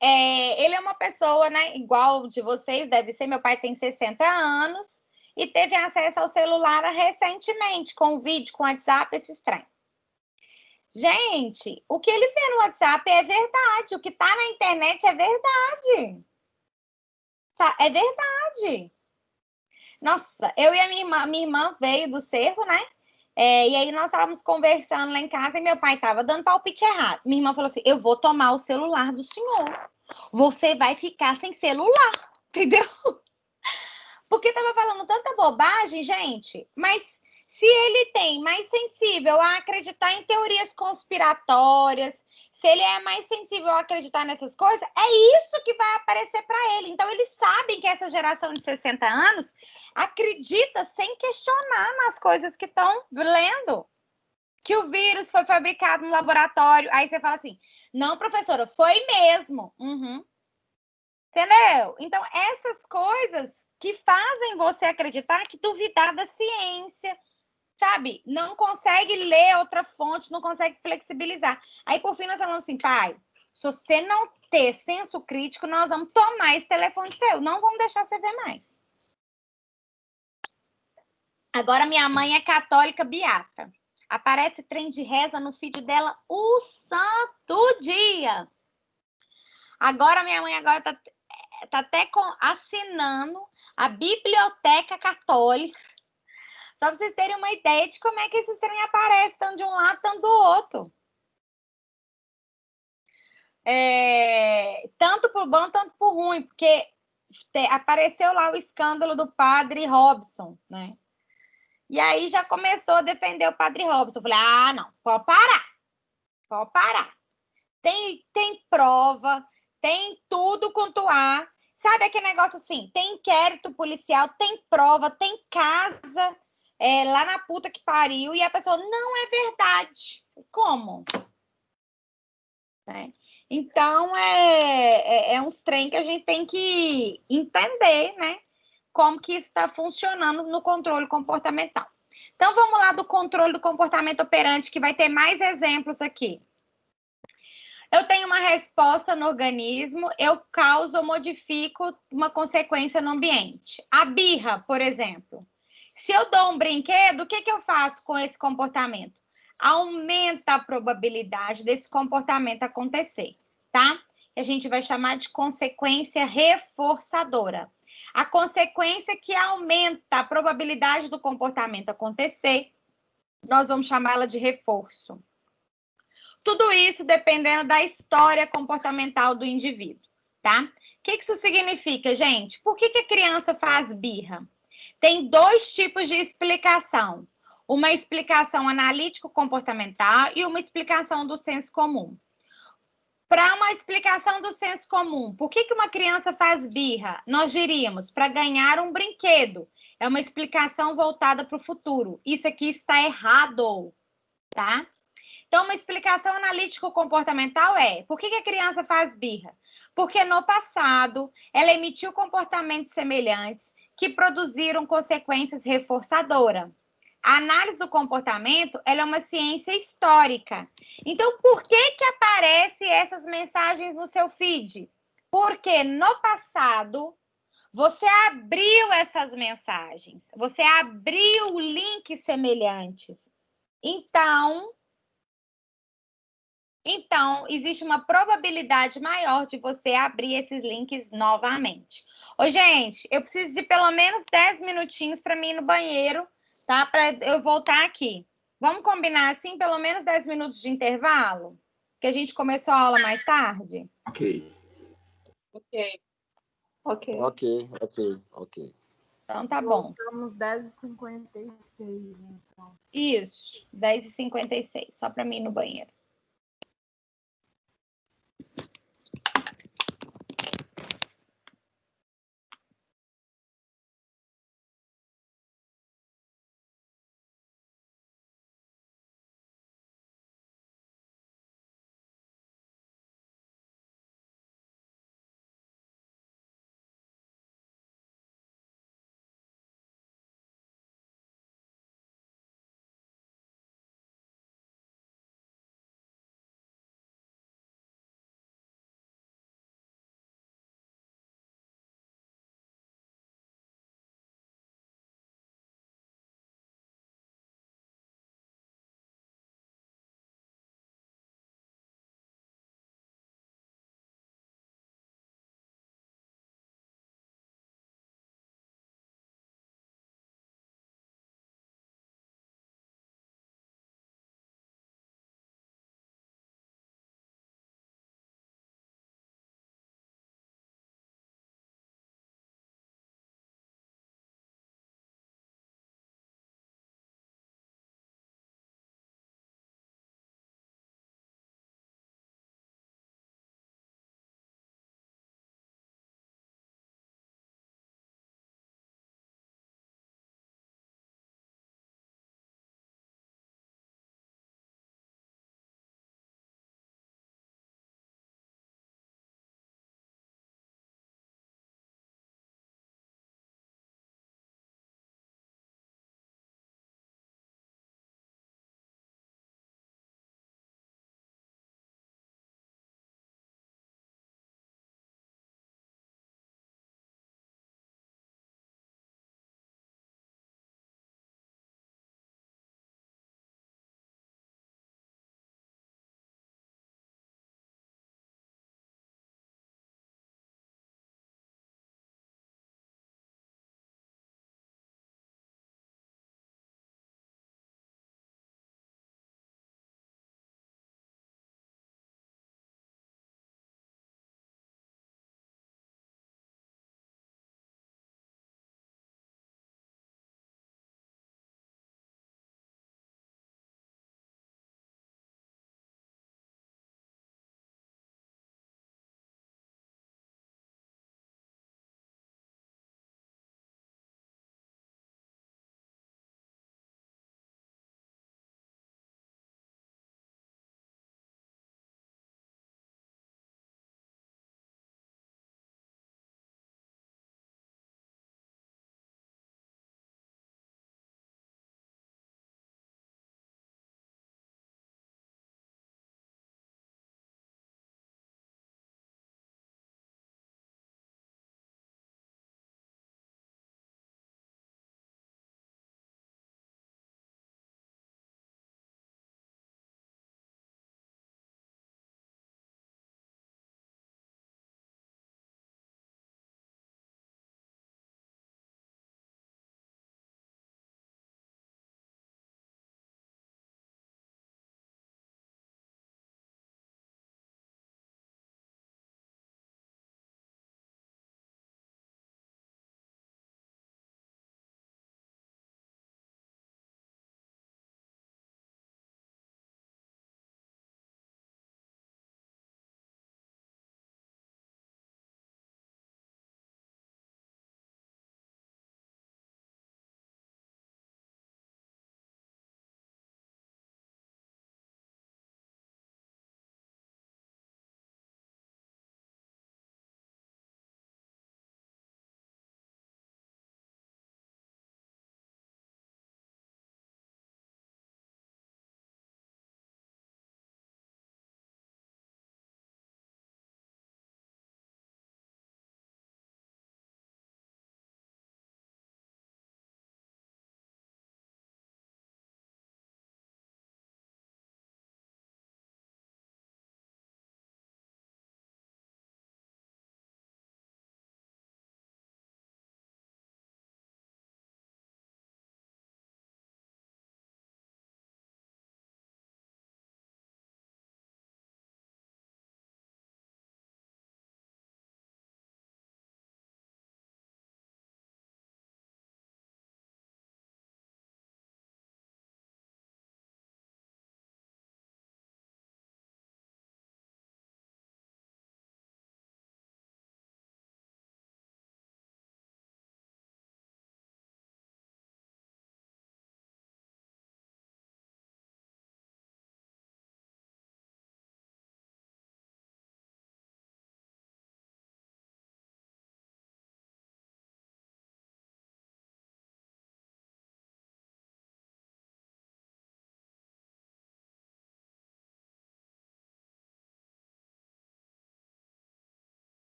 ele é uma pessoa, né, igual de vocês, deve ser. Meu pai tem 60 anos e teve acesso ao celular recentemente, com vídeo, com WhatsApp, esses trem. Gente, o que ele vê no WhatsApp é verdade. O que está na internet é verdade. Tá? É verdade. Nossa, eu e a minha irmã veio do Cerro, né? E aí nós estávamos conversando lá em casa e meu pai estava dando palpite errado. Minha irmã falou assim, eu vou tomar o celular do senhor. Você vai ficar sem celular, entendeu? Porque estava falando tanta bobagem, gente. Mas se ele tem mais sensível a acreditar em teorias conspiratórias, se ele é mais sensível a acreditar nessas coisas, é isso que vai aparecer para ele. Então, eles sabem que essa geração de 60 anos acredita sem questionar nas coisas que estão lendo. Que o vírus foi fabricado no laboratório. Aí você fala assim, não, professora, foi mesmo. Uhum. Entendeu? Então, essas coisas que fazem você acreditar que duvidar da ciência, sabe? Não consegue ler outra fonte, não consegue flexibilizar. Aí, por fim, nós falamos assim, pai, se você não ter senso crítico, nós vamos tomar esse telefone seu. Não vamos deixar você ver mais. Agora, minha mãe é católica beata. Aparece trem de reza no feed dela o santo dia. Agora, minha mãe tá até assinando a Biblioteca Católica. Só para vocês terem uma ideia de como é que esses trem aparecem, tanto de um lado, tanto do outro. Tanto por bom, tanto por ruim, porque apareceu lá o escândalo do padre Robson, né? E aí já começou a defender o padre Robson. Eu falei, não, pode parar. Pode parar. Tem prova, tem tudo quanto há. Sabe aquele negócio assim, tem inquérito policial, tem prova, tem casa lá na puta que pariu, e a pessoa, não é verdade. Como? Então, é uns trem que a gente tem que entender, né? Como que isso está funcionando no controle comportamental. Então, vamos lá do controle do comportamento operante, que vai ter mais exemplos aqui. Eu tenho uma resposta no organismo, eu causo ou modifico uma consequência no ambiente. A birra, por exemplo. Se eu dou um brinquedo, o que eu faço com esse comportamento? Aumenta a probabilidade desse comportamento acontecer, tá? Que a gente vai chamar de consequência reforçadora. A consequência que aumenta a probabilidade do comportamento acontecer, nós vamos chamá-la de reforço. Tudo isso dependendo da história comportamental do indivíduo, tá? O que isso significa, gente? Por que a criança faz birra? Tem dois tipos de explicação. Uma explicação analítico-comportamental e uma explicação do senso comum. Para uma explicação do senso comum, por que uma criança faz birra? Nós diríamos para ganhar um brinquedo. É uma explicação voltada para o futuro. Isso aqui está errado, tá? Então, uma explicação analítico-comportamental é: por que a criança faz birra? Porque no passado ela emitiu comportamentos semelhantes que produziram consequências reforçadoras. A análise do comportamento ela é uma ciência histórica. Então, por que aparecem essas mensagens no seu feed? Porque no passado você abriu essas mensagens, você abriu links semelhantes. Então, existe uma probabilidade maior de você abrir esses links novamente. Ô, gente, eu preciso de pelo menos 10 minutinhos para mim ir no banheiro, tá? Para eu voltar aqui. Vamos combinar assim, pelo menos 10 minutos de intervalo? Que a gente começou a aula mais tarde? Ok. Ok. Ok. Ok, ok, ok. Então, tá bom. Voltamos 10h56, então. Isso, 10h56, só para mim ir no banheiro.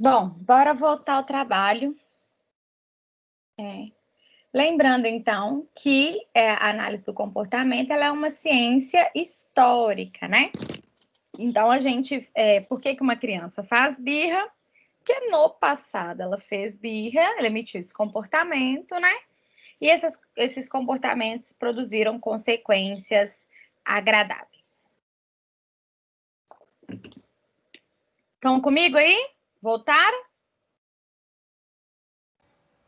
Bom, bora voltar ao trabalho. Lembrando, então, que a análise do comportamento ela é uma ciência histórica, né? Então, por que uma criança faz birra? Porque no passado ela fez birra, ela emitiu esse comportamento, né? E esses comportamentos produziram consequências agradáveis. Estão comigo aí? Voltaram?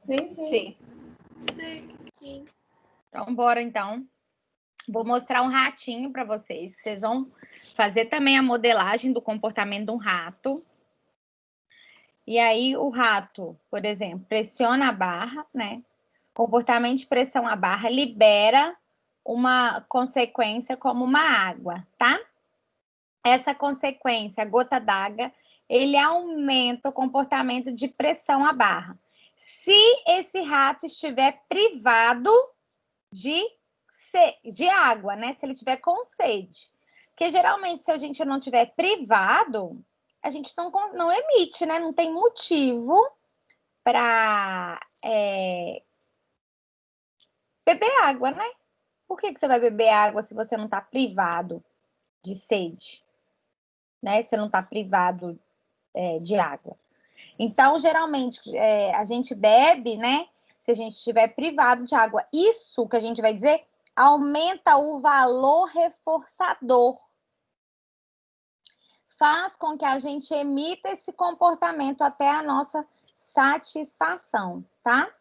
Sim. Sim. Então, bora então. Vou mostrar um ratinho para vocês. Vocês vão fazer também a modelagem do comportamento de um rato. E aí, o rato, por exemplo, pressiona a barra, né? Comportamento de pressão à barra libera uma consequência como uma água, tá? Essa consequência, a gota d'água, ele aumenta o comportamento de pressão à barra. Se esse rato estiver privado de água, né? Se ele tiver com sede. Porque geralmente, se a gente não tiver privado, a gente não emite, né? Não tem motivo para beber água, né? Por que você vai beber água se você não está privado de sede? Né? Você não está privado de água. Então, geralmente, a gente bebe, né? Se a gente estiver privado de água. Isso que a gente vai dizer aumenta o valor reforçador. Faz com que a gente emita esse comportamento até a nossa satisfação, tá?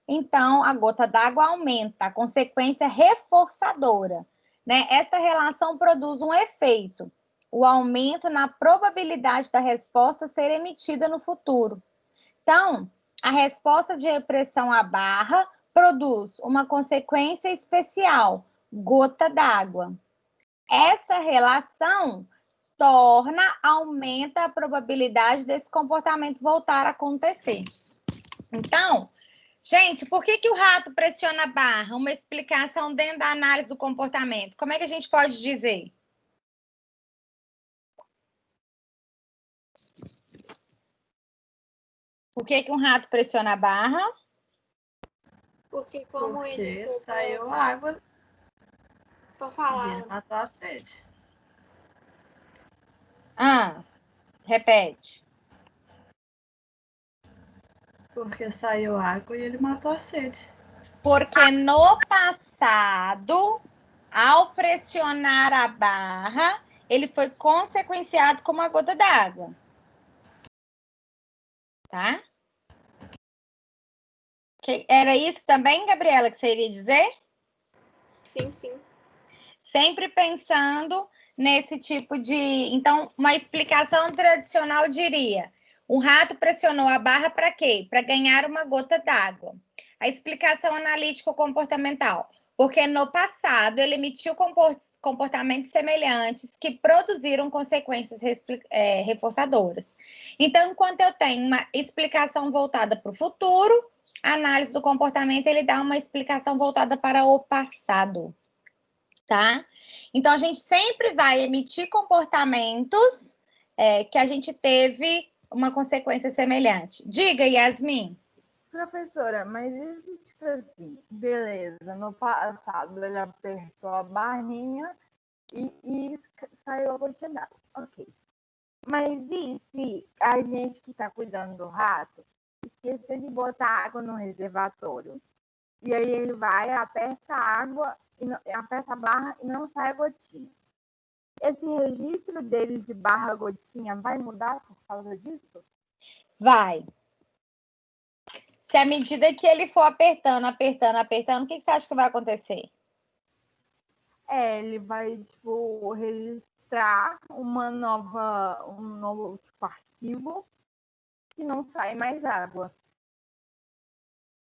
Então, a gota d'água aumenta, a consequência reforçadora, né? Esta relação produz um efeito, o aumento na probabilidade da resposta ser emitida no futuro. Então, a resposta de pressão à barra produz uma consequência especial, gota d'água. Essa relação aumenta a probabilidade desse comportamento voltar a acontecer. Então, gente, por que o rato pressiona a barra? Uma explicação dentro da análise do comportamento. Como é que a gente pode dizer? Por que um rato pressiona a barra? Porque como ele saiu água, tô falando. ele matou a sede. Repete. Porque saiu água e ele matou a sede. Porque no passado, ao pressionar a barra, ele foi consequenciado com uma gota d'água. Tá? Era isso também, Gabriela, que você iria dizer? Sim, sim. Sempre pensando nesse tipo de... Então, uma explicação tradicional diria: um rato pressionou a barra para quê? Para ganhar uma gota d'água. A explicação analítico-comportamental: porque no passado ele emitiu comportamentos semelhantes que produziram consequências reforçadoras. Então, enquanto eu tenho uma explicação voltada para o futuro, a análise do comportamento ele dá uma explicação voltada para o passado. Tá? Então, a gente sempre vai emitir comportamentos que a gente teve uma consequência semelhante. Diga, Yasmin. Professora, mas isso, tipo assim, beleza, no passado ele apertou a barrinha e saiu a gotinha d'água. Ok. Mas e se a gente que está cuidando do rato esquecer de botar água no reservatório? E aí ele vai, aperta a água, aperta a barra e não sai a gotinha. Esse registro dele de barra gotinha vai mudar por causa disso? Vai. Se à medida que ele for apertando, o que você acha que vai acontecer? Ele vai, tipo, registrar um novo tipo, arquivo que não sai mais água.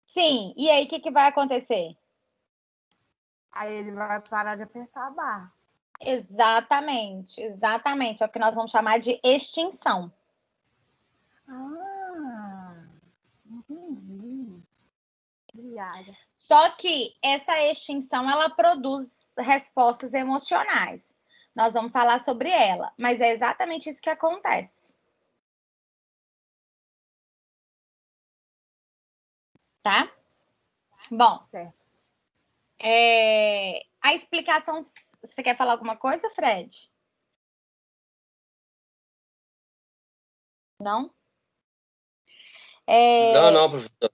Sim, e aí o que vai acontecer? Aí ele vai parar de apertar a barra. Exatamente. É o que nós vamos chamar de extinção. Entendi. Obrigada. Só que essa extinção, ela produz respostas emocionais. Nós vamos falar sobre ela, mas é exatamente isso que acontece. tá? Bom, Certo. a explicação... Você quer falar alguma coisa, Fred? Não? Não, professor.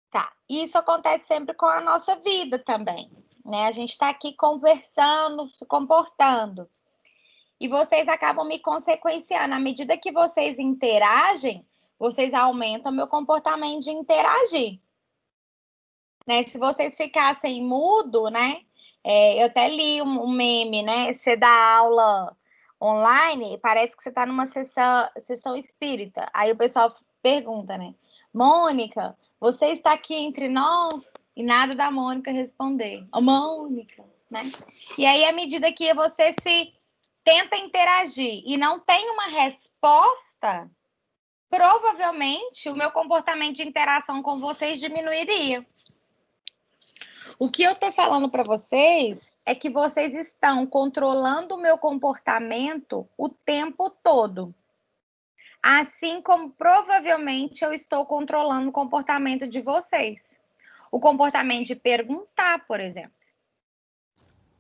Tá. Isso acontece sempre com a nossa vida também, né? A gente está aqui conversando, se comportando. E vocês acabam me consequenciando. À medida que vocês interagem, vocês aumentam meu comportamento de interagir. Né? Se vocês ficassem mudo, né? Eu até li um meme, né? Você dá aula online, parece que você está numa sessão espírita. Aí o pessoal pergunta, né? Mônica, você está aqui entre nós? E nada da Mônica responder. Ô, Mônica, né? E aí, à medida que você se tenta interagir e não tem uma resposta, provavelmente o meu comportamento de interação com vocês diminuiria. O que eu estou falando para vocês é que vocês estão controlando o meu comportamento o tempo todo. Assim como provavelmente eu estou controlando o comportamento de vocês. O comportamento de perguntar, por exemplo.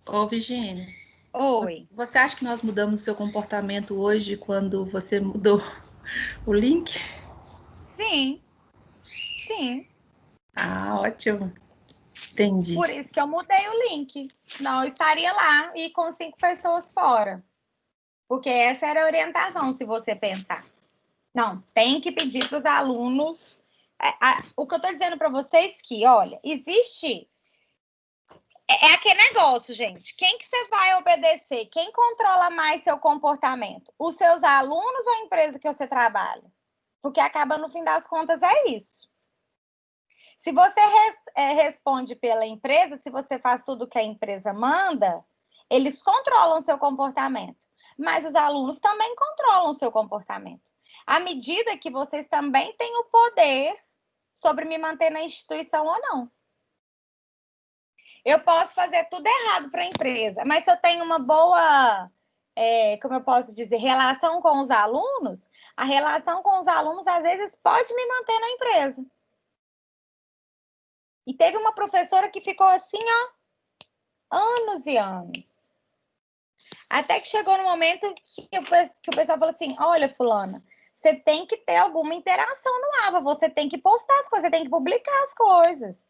Ô, Virgínia. Oi. Você acha que nós mudamos o seu comportamento hoje quando você mudou o link? Sim. Sim. Ah, ótimo. Entendi. Por isso que eu mudei o link. Não, eu estaria lá e com 5 pessoas fora. Porque essa era a orientação, se você pensar. Não, tem que pedir para os alunos. O que eu estou dizendo para vocês que, olha, existe... É aquele negócio, gente. Quem que você vai obedecer? Quem controla mais seu comportamento? Os seus alunos ou a empresa que você trabalha? Porque acaba, no fim das contas, é isso. Se você responde pela empresa, se você faz tudo que a empresa manda, eles controlam seu comportamento. Mas os alunos também controlam seu comportamento. À medida que vocês também têm o poder sobre me manter na instituição ou não. Eu posso fazer tudo errado para a empresa, mas se eu tenho uma boa, como eu posso dizer, relação com os alunos, a relação com os alunos, às vezes, pode me manter na empresa. E teve uma professora que ficou assim, ó, anos e anos. Até que chegou no momento que o pessoal falou assim, olha, fulana, você tem que ter alguma interação no AVA, você tem que postar as coisas, você tem que publicar as coisas.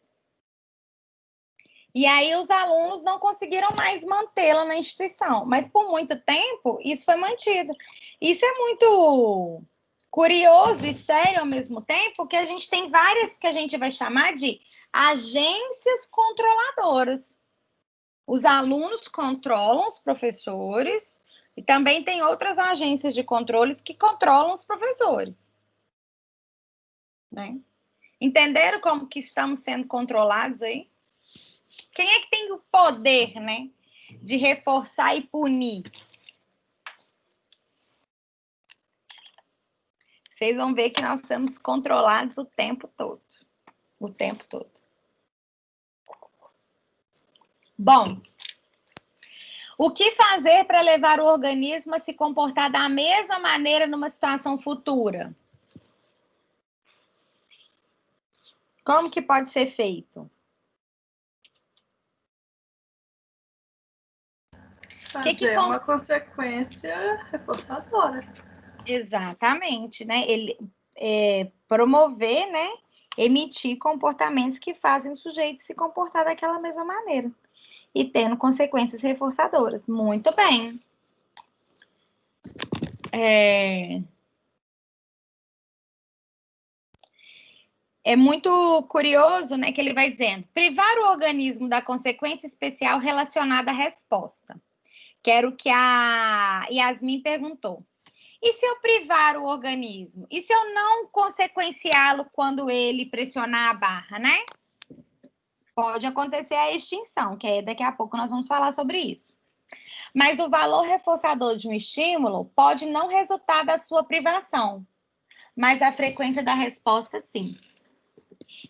E aí os alunos não conseguiram mais mantê-la na instituição. Mas por muito tempo, isso foi mantido. Isso é muito curioso e sério ao mesmo tempo, que a gente tem várias que a gente vai chamar de agências controladoras. Os alunos controlam os professores e também tem outras agências de controles que controlam os professores. Né? Entenderam como que estamos sendo controlados aí? Quem é que tem o poder, né, de reforçar e punir? Vocês vão ver que nós somos controlados o tempo todo. O tempo todo. Bom, o que fazer para levar o organismo a se comportar da mesma maneira numa situação futura? Como que pode ser feito? Fazer uma consequência reforçadora. Exatamente, né? Ele promover, né? Emitir comportamentos que fazem o sujeito se comportar daquela mesma maneira. E tendo consequências reforçadoras. Muito bem. É muito curioso, né, que ele vai dizendo, privar o organismo da consequência especial relacionada à resposta. Que era o que a Yasmin perguntou. E se eu privar o organismo? E se eu não consequenciá-lo quando ele pressionar a barra, né? Pode acontecer a extinção, que daqui a pouco nós vamos falar sobre isso. Mas o valor reforçador de um estímulo pode não resultar da sua privação, mas a frequência da resposta, sim.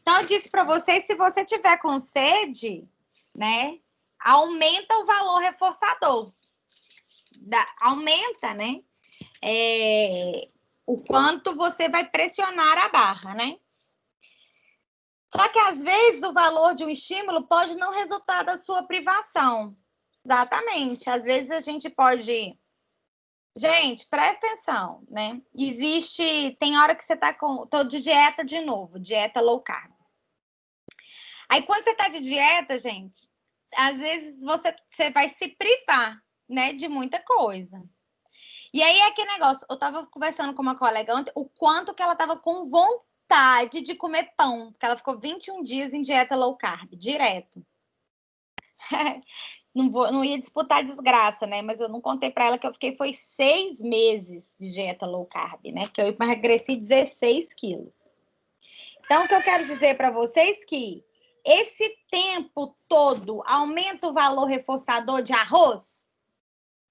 Então, eu disse para vocês, se você tiver com sede, né, aumenta o valor reforçador. Aumenta, né, o quanto você vai pressionar a barra, né? Só que, às vezes, o valor de um estímulo pode não resultar da sua privação. Exatamente. Às vezes, a gente pode... Gente, presta atenção, né? Tem hora que você tá tô de dieta de novo, dieta low carb. Aí, quando você tá de dieta, gente, às vezes você vai se privar, né, de muita coisa. E aí, aquele negócio, eu tava conversando com uma colega ontem, o quanto que ela tava com vontade de comer pão, porque ela ficou 21 dias em dieta low carb, direto. Não ia disputar desgraça, né? Mas eu não contei para ela que eu fiquei, foi 6 meses de dieta low carb, né? Que eu emagreci 16 quilos. Então, o que eu quero dizer para vocês é que esse tempo todo aumenta o valor reforçador de arroz?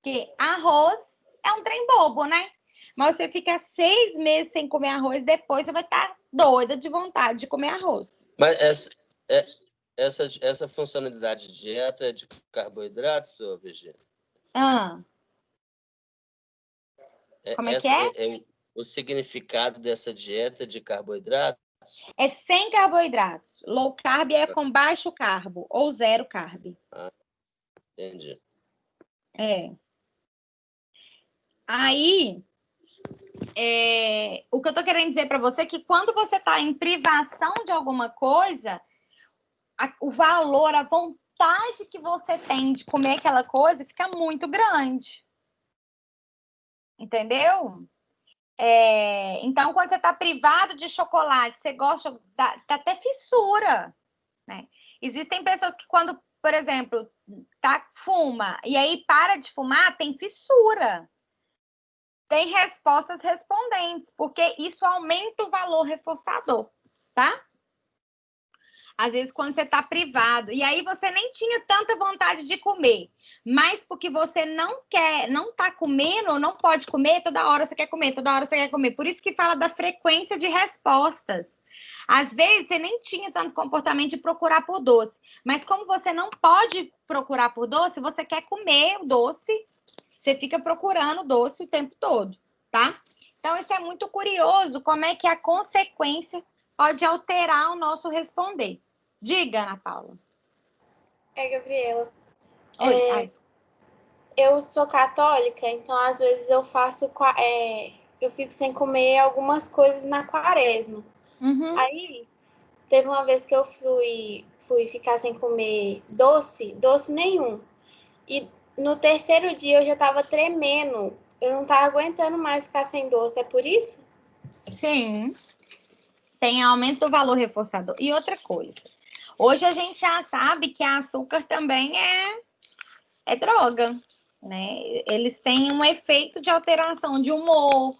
Porque arroz é um trem bobo, né? Mas você fica 6 meses sem comer arroz, depois você vai estar doida de vontade de comer arroz. Mas essa funcionalidade de dieta é de carboidratos, ô Virgínia? Como é que é? O significado dessa dieta de carboidratos? É sem carboidratos. Low carb é com baixo carbo ou zero carb. Entendi. Aí, o que eu tô querendo dizer para você é que quando você tá em privação de alguma coisa, o valor, a vontade que você tem de comer aquela coisa fica muito grande. Entendeu? Então, quando você está privado de chocolate, você gosta, dá até fissura, né? Existem pessoas que quando, por exemplo, fuma e aí para de fumar, tem fissura. Tem respostas respondentes, porque isso aumenta o valor reforçador, tá? Às vezes, quando você está privado, e aí você nem tinha tanta vontade de comer, mas porque você não está comendo, ou não pode comer, toda hora você quer comer, toda hora você quer comer. Por isso que fala da frequência de respostas. Às vezes, você nem tinha tanto comportamento de procurar por doce, mas como você não pode procurar por doce, você quer comer o doce, você fica procurando doce o tempo todo, tá? Então, isso é muito curioso, como é que a consequência pode alterar o nosso responder. Diga, Ana Paula. Gabriela. Oi, eu sou católica, então às vezes eu eu fico sem comer algumas coisas na quaresma. Uhum. Aí, teve uma vez que eu fui ficar sem comer doce nenhum. E no terceiro dia eu já tava tremendo. Eu não tava aguentando mais ficar sem doce. É por isso? Sim. Tem aumento do valor reforçador. E outra coisa. Hoje a gente já sabe que açúcar também é droga, né? Eles têm um efeito de alteração de humor.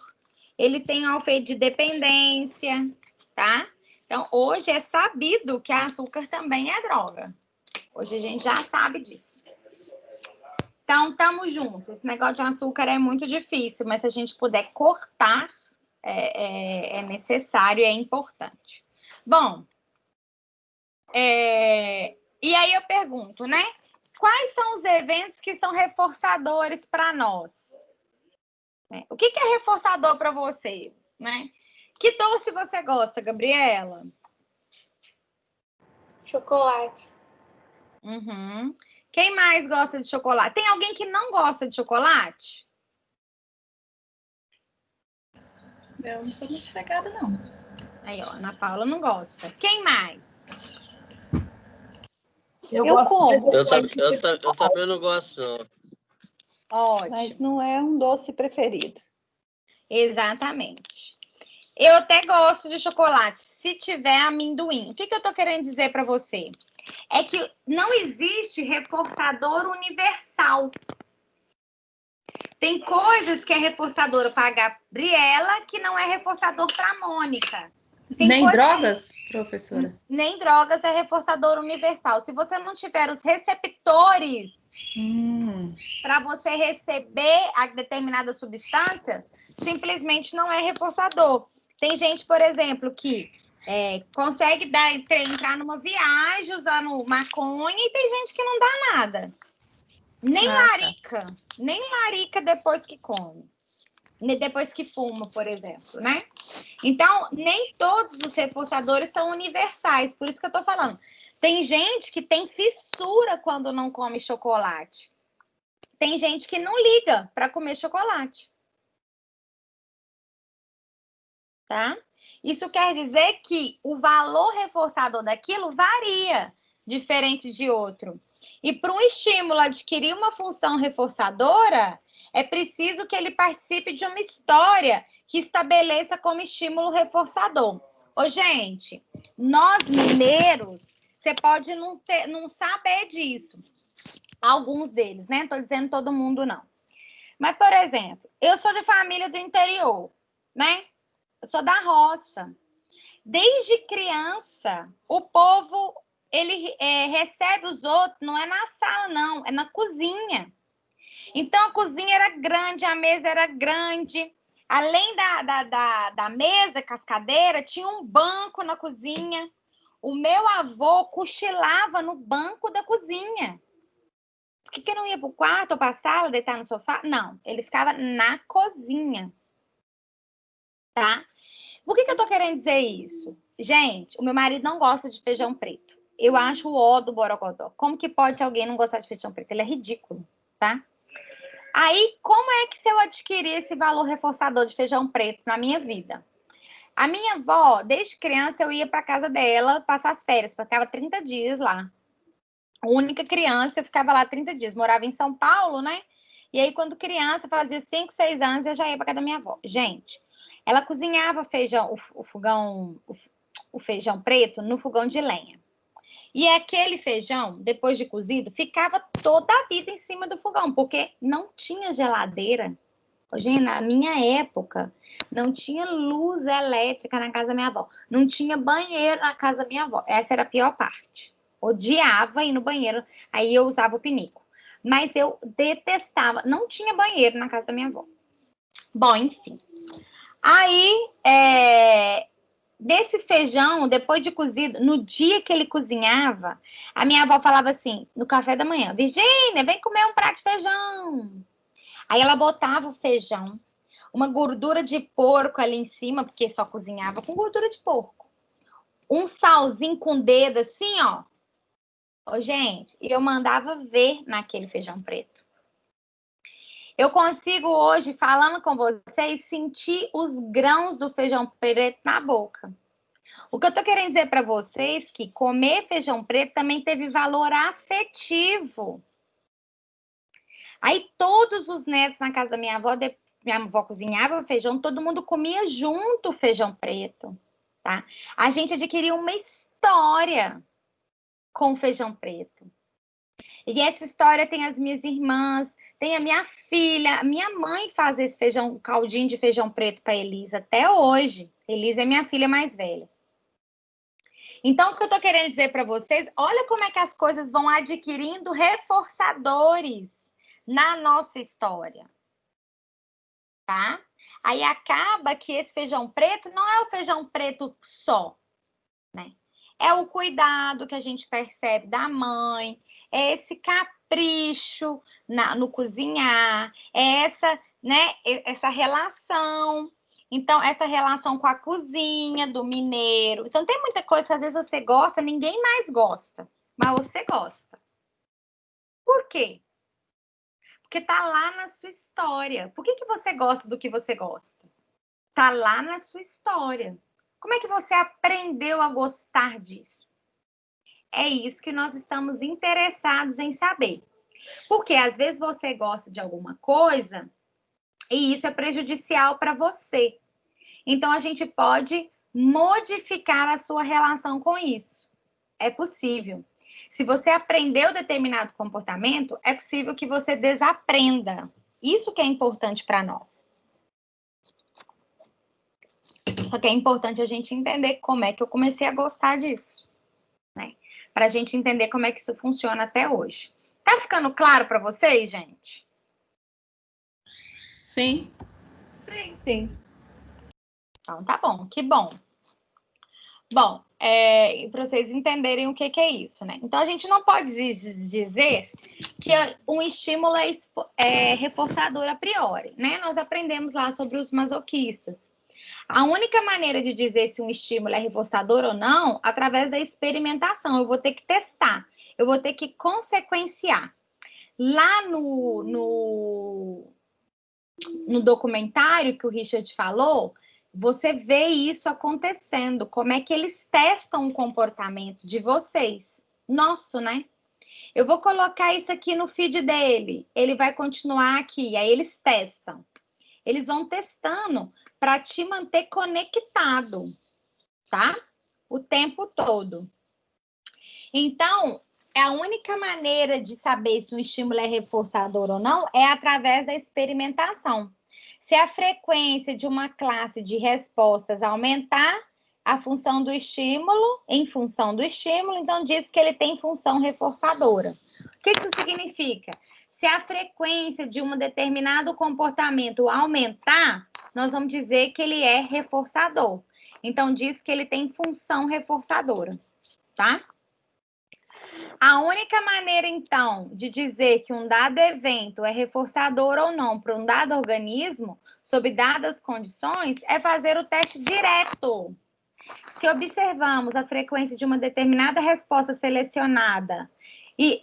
Ele tem um efeito de dependência, tá? Então, hoje é sabido que açúcar também é droga. Hoje a gente já sabe disso. Então, estamos juntos. Esse negócio de açúcar é muito difícil, mas se a gente puder cortar, é necessário e é importante. Bom, e aí eu pergunto, né? Quais são os eventos que são reforçadores para nós? O que é reforçador para você, né? Que doce você gosta, Gabriela? Chocolate. Uhum. Quem mais gosta de chocolate? Tem alguém que não gosta de chocolate? Eu não sou muito chegada, não. Aí, ó, Ana Paula não gosta. Quem mais? Eu como. Eu também não gosto, não. Ótimo. Mas não é um doce preferido. Exatamente. Eu até gosto de chocolate, se tiver amendoim. O que eu tô querendo dizer para você? É que não existe reforçador universal. Tem coisas que é reforçador para a Gabriela que não é reforçador para a Mônica. Nem drogas, professora? Nem drogas é reforçador universal. Se você não tiver os receptores para você receber a determinada substância, simplesmente não é reforçador. Tem gente, por exemplo, que consegue entrar numa viagem usando maconha e tem gente que não dá nada. Nem larica depois que come. depois que fuma, por exemplo, né? Então, nem todos os reforçadores são universais, por isso que eu tô falando. Tem gente que tem fissura quando não come chocolate. Tem gente que não liga para comer chocolate. Tá? Isso quer dizer que o valor reforçador daquilo varia, diferente de outro. E para um estímulo adquirir uma função reforçadora, é preciso que ele participe de uma história que estabeleça como estímulo reforçador. Ô, gente, nós mineiros, você pode não saber disso. Alguns deles, né? Não estou dizendo todo mundo, não. Mas, por exemplo, eu sou de família do interior, né? Eu sou da roça. Desde criança, o povo, ele recebe os outros, não é na sala, não, é na cozinha. Então, a cozinha era grande, a mesa era grande. Além da mesa cascadeira, tinha um banco na cozinha. O meu avô cochilava no banco da cozinha. Por que não ia para o quarto ou para a sala, deitar no sofá? Não, ele ficava na cozinha. Tá? Por que eu tô querendo dizer isso? Gente, o meu marido não gosta de feijão preto. Eu acho o ó do borogodó. Como que pode alguém não gostar de feijão preto? Ele é ridículo, tá? Aí, como é que se eu adquirir esse valor reforçador de feijão preto na minha vida? A minha avó, desde criança, eu ia para casa dela passar as férias, eu ficava 30 dias lá. A única criança, eu ficava lá 30 dias. Morava em São Paulo, né? E aí, quando criança, fazia 5, 6 anos, eu já ia para casa da minha avó. Gente, ela cozinhava feijão, o feijão preto no fogão de lenha. E aquele feijão, depois de cozido, ficava toda a vida em cima do fogão, porque não tinha geladeira. Gente, na minha época, não tinha luz elétrica na casa da minha avó. Não tinha banheiro na casa da minha avó. Essa era a pior parte. Odiava ir no banheiro, aí eu usava o pinico. Mas eu detestava. Não tinha banheiro na casa da minha avó. Bom, enfim. Aí, desse feijão, depois de cozido, no dia que ele cozinhava, a minha avó falava assim, no café da manhã, Virgínia, vem comer um prato de feijão. Aí ela botava o feijão, uma gordura de porco ali em cima, porque só cozinhava com gordura de porco. Um salzinho com dedo assim, ó. Ô, gente, eu mandava ver naquele feijão preto. Eu consigo hoje, falando com vocês, sentir os grãos do feijão preto na boca. O que eu tô querendo dizer para vocês é que comer feijão preto também teve valor afetivo. Aí todos os netos na casa da minha avó cozinhava feijão, todo mundo comia junto o feijão preto, tá? A gente adquiriu uma história com o feijão preto. E essa história tem as minhas irmãs, tem a minha filha, a minha mãe faz esse feijão, caldinho de feijão preto para Elisa até hoje. Elisa é minha filha mais velha. Então, o que eu tô querendo dizer para vocês, olha como é que as coisas vão adquirindo reforçadores na nossa história, tá? Aí acaba que esse feijão preto não é o feijão preto só, né? É o cuidado que a gente percebe da mãe, é esse capricho no cozinhar, é essa, né, essa relação. Então, essa relação com a cozinha do mineiro. Então, tem muita coisa que às vezes você gosta, ninguém mais gosta, mas você gosta. Por quê? Porque tá lá na sua história. Por que você gosta do que você gosta? Tá lá na sua história. Como é que você aprendeu a gostar disso? É isso que nós estamos interessados em saber. Porque às vezes você gosta de alguma coisa e isso é prejudicial para você. Então a gente pode modificar a sua relação com isso. É possível. Se você aprendeu determinado comportamento, é possível que você desaprenda. Isso que é importante para nós. Só que é importante a gente entender como é que eu comecei a gostar disso, né? Para a gente entender como é que isso funciona até hoje. Tá ficando claro para vocês, gente? Sim. Sim. Então, tá bom, que bom. Bom, para vocês entenderem o que é isso, né? Então, a gente não pode dizer que um estímulo é reforçador a priori, né? Nós aprendemos lá sobre os masoquistas. A única maneira de dizer se um estímulo é reforçador ou não, através da experimentação. Eu vou ter que testar, eu vou ter que consequenciar. Lá no documentário que o Richard falou, você vê isso acontecendo, como é que eles testam o comportamento de vocês. Nosso, né? Eu vou colocar isso aqui no feed dele, ele vai continuar aqui, aí eles testam. Eles vão testando para te manter conectado, tá? O tempo todo. Então, a única maneira de saber se um estímulo é reforçador ou não é através da experimentação. Se a frequência de uma classe de respostas aumentar a função do estímulo, em função do estímulo, então diz que ele tem função reforçadora. O que isso significa? Se a frequência de um determinado comportamento aumentar, nós vamos dizer que ele é reforçador. Então, diz que ele tem função reforçadora, tá? A única maneira, então, de dizer que um dado evento é reforçador ou não para um dado organismo, sob dadas condições, é fazer o teste direto. Se observamos a frequência de uma determinada resposta selecionada e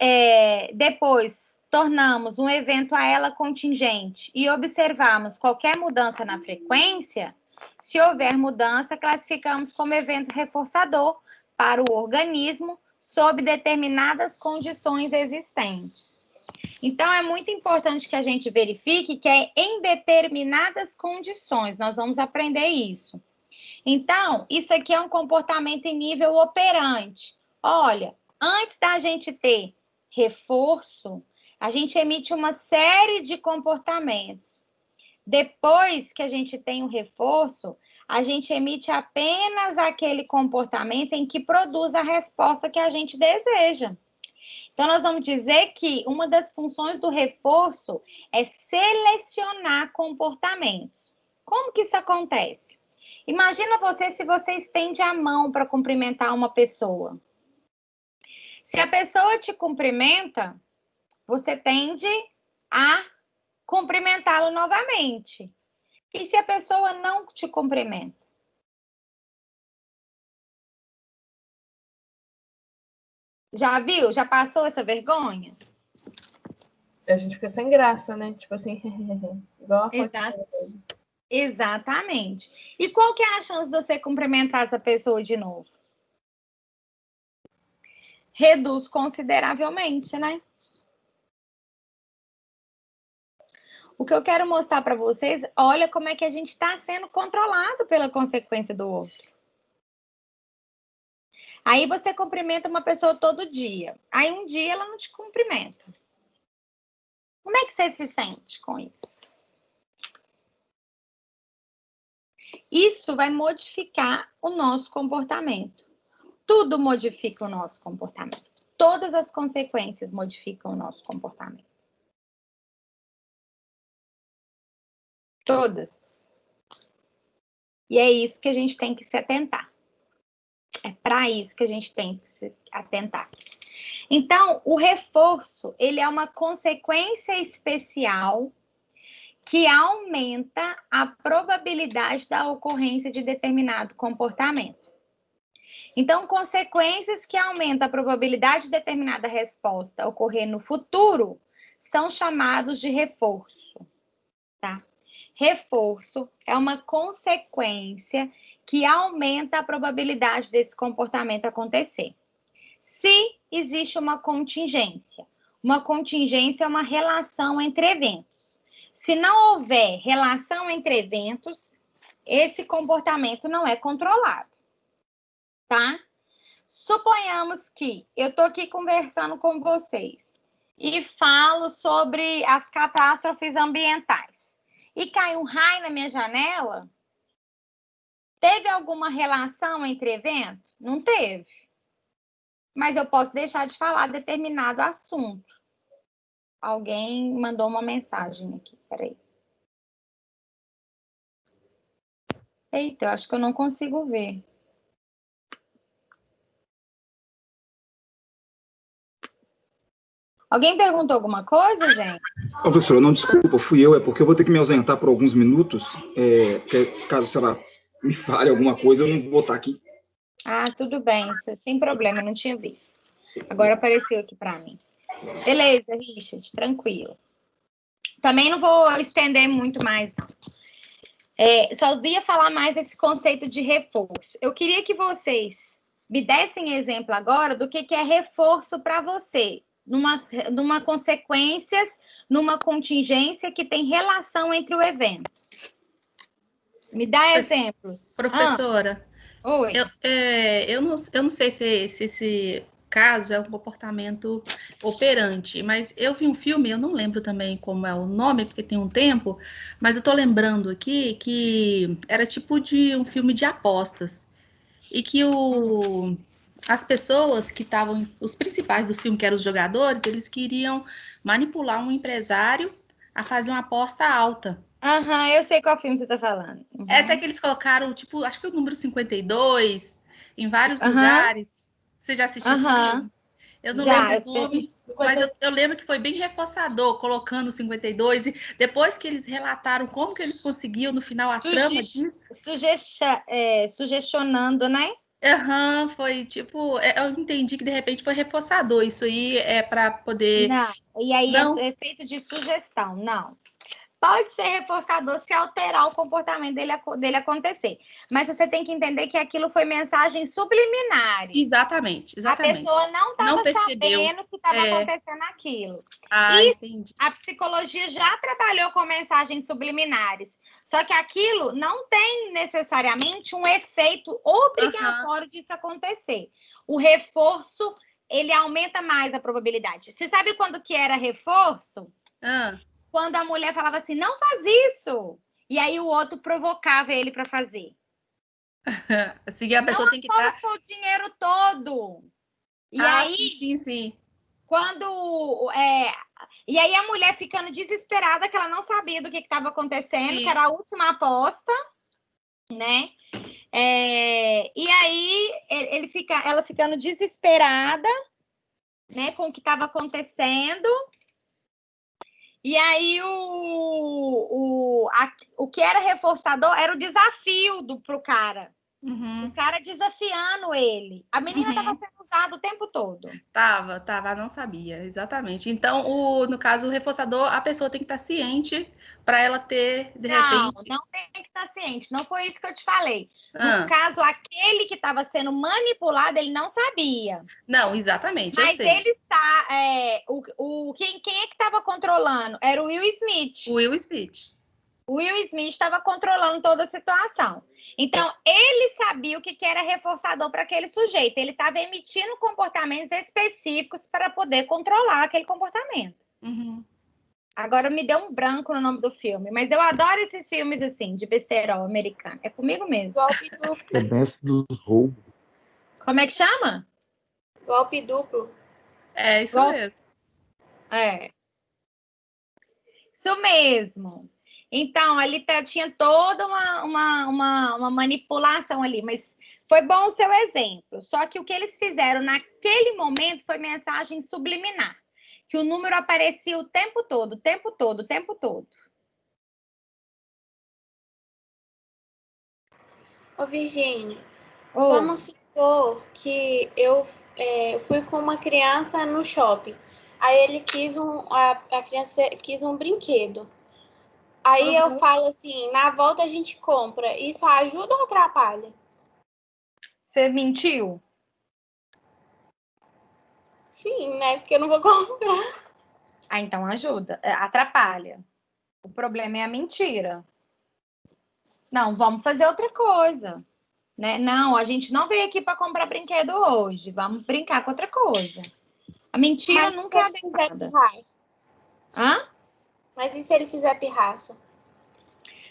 depois tornamos um evento a ela contingente e observarmos qualquer mudança na frequência, se houver mudança, classificamos como evento reforçador para o organismo sob determinadas condições existentes. Então, é muito importante que a gente verifique que é em determinadas condições. Nós vamos aprender isso. Então, isso aqui é um comportamento em nível operante. Olha, antes da gente ter reforço, a gente emite uma série de comportamentos. Depois que a gente tem o reforço, a gente emite apenas aquele comportamento em que produz a resposta que a gente deseja. Então, nós vamos dizer que uma das funções do reforço é selecionar comportamentos. Como que isso acontece? Imagina se você estende a mão para cumprimentar uma pessoa. Se a pessoa te cumprimenta, você tende a cumprimentá-lo novamente. E se a pessoa não te cumprimenta? Já viu? Já passou essa vergonha? A gente fica sem graça, né? Tipo assim, igual a Exatamente. E qual que é a chance de você cumprimentar essa pessoa de novo? Reduz consideravelmente, né? O que eu quero mostrar para vocês, olha como é que a gente está sendo controlado pela consequência do outro. Aí você cumprimenta uma pessoa todo dia. Aí um dia ela não te cumprimenta. Como é que você se sente com isso? Isso vai modificar o nosso comportamento. Tudo modifica o nosso comportamento. Todas as consequências modificam o nosso comportamento. Todas. E é isso que a gente tem que se atentar. É para isso que a gente tem que se atentar. Então, o reforço, ele é uma consequência especial que aumenta a probabilidade da ocorrência de determinado comportamento. Então, consequências que aumentam a probabilidade de determinada resposta ocorrer no futuro são chamados de reforço, tá? Reforço é uma consequência que aumenta a probabilidade desse comportamento acontecer. Se existe uma contingência é uma relação entre eventos. Se não houver relação entre eventos, esse comportamento não é controlado, tá? Suponhamos que eu estou aqui conversando com vocês e falo sobre as catástrofes ambientais e cai um raio na minha janela. Teve alguma relação entre eventos? Não teve. Mas eu posso deixar de falar determinado assunto. Alguém mandou uma mensagem aqui, peraí. Eita, eu acho que eu não consigo ver. Alguém perguntou alguma coisa, gente? Professora, não, desculpa, fui eu, é porque eu vou ter que me ausentar por alguns minutos, porque caso, sei lá, me fale alguma coisa, eu não vou estar aqui. Ah, tudo bem, sem problema, eu não tinha visto. Agora apareceu aqui para mim. Beleza, Richard, tranquilo. Também não vou estender muito mais, não. Só ia falar mais esse conceito de reforço. Eu queria que vocês me dessem exemplo agora do que é reforço para você, numa consequências, numa contingência que tem relação entre o evento. Me dá exemplos. Professora, Oi. Eu não sei se esse caso é um comportamento operante, mas eu vi um filme, eu não lembro também como é o nome, porque tem um tempo, mas eu tô lembrando aqui que era tipo de um filme de apostas, e que as pessoas que estavam, os principais do filme, que eram os jogadores, eles queriam manipular um empresário a fazer uma aposta alta. Aham, eu sei qual filme você tá falando. Uhum. Até que eles colocaram, tipo, acho que o número 52 em vários lugares. Você já assistiu esse filme? Eu não lembro o nome, mas eu lembro que foi bem reforçador, colocando 52. E depois que eles relataram como que eles conseguiam, no final, a trama disso. Sugestionando, né? Aham, foi tipo... Eu entendi que, de repente, foi reforçador. Isso aí é para poder... Não, e aí é efeito de sugestão, não. Pode ser reforçador se alterar o comportamento dele acontecer. Mas você tem que entender que aquilo foi mensagem subliminar. Exatamente. A pessoa não estava sabendo que estava acontecendo aquilo. Entendi. A psicologia já trabalhou com mensagens subliminares. Só que aquilo não tem necessariamente um efeito obrigatório disso acontecer. O reforço, ele aumenta mais a probabilidade. Você sabe quando que era reforço? Quando a mulher falava assim, não faz isso. E aí o outro provocava ele para fazer. Assim, a pessoa tem que estar... o dinheiro todo. E aí, sim. Quando... E aí a mulher ficando desesperada, que ela não sabia do que estava acontecendo, que era a última aposta, né? E aí ela ficando desesperada, né, com o que estava acontecendo. E aí o que era reforçador era o desafio pro cara. Uhum. O cara desafiando ele. A menina estava sendo usada o tempo todo. Tava, não sabia, exatamente. Então, no caso, o reforçador, a pessoa tem que estar ciente para ela ter, de repente... Não tem que estar ciente. Não foi isso que eu te falei. No caso, aquele que estava sendo manipulado, ele não sabia. Não, exatamente, mas eu sei. Ele está... quem é que estava controlando? Era o Will Smith. O Will Smith. O Will Smith estava controlando toda a situação. Então, ele sabia o que era reforçador para aquele sujeito. Ele estava emitindo comportamentos específicos para poder controlar aquele comportamento. Uhum. Agora me deu um branco no nome do filme, mas eu adoro esses filmes assim, de besterol americano. É comigo mesmo. Golpe duplo. É mestre dos roubos. Como é que chama? Golpe duplo. É isso mesmo. Isso mesmo. Então, ali tinha toda uma manipulação ali, mas foi bom o seu exemplo. Só que o que eles fizeram naquele momento foi mensagem subliminar. Que o número aparecia o tempo todo, o tempo todo, o tempo todo. Ô, Virgínia, vamos supor que eu fui com uma criança no shopping. Aí ele a criança quis um brinquedo. Aí eu falo assim, na volta a gente compra. Isso ajuda ou atrapalha? Você mentiu? Sim, né? Porque eu não vou comprar. Então ajuda. Atrapalha. O problema é a mentira. Não, vamos fazer outra coisa. Né? Não, a gente não veio aqui para comprar brinquedo hoje. Vamos brincar com outra coisa. A mentira nunca é adequada. Mas e se ele fizer pirraça?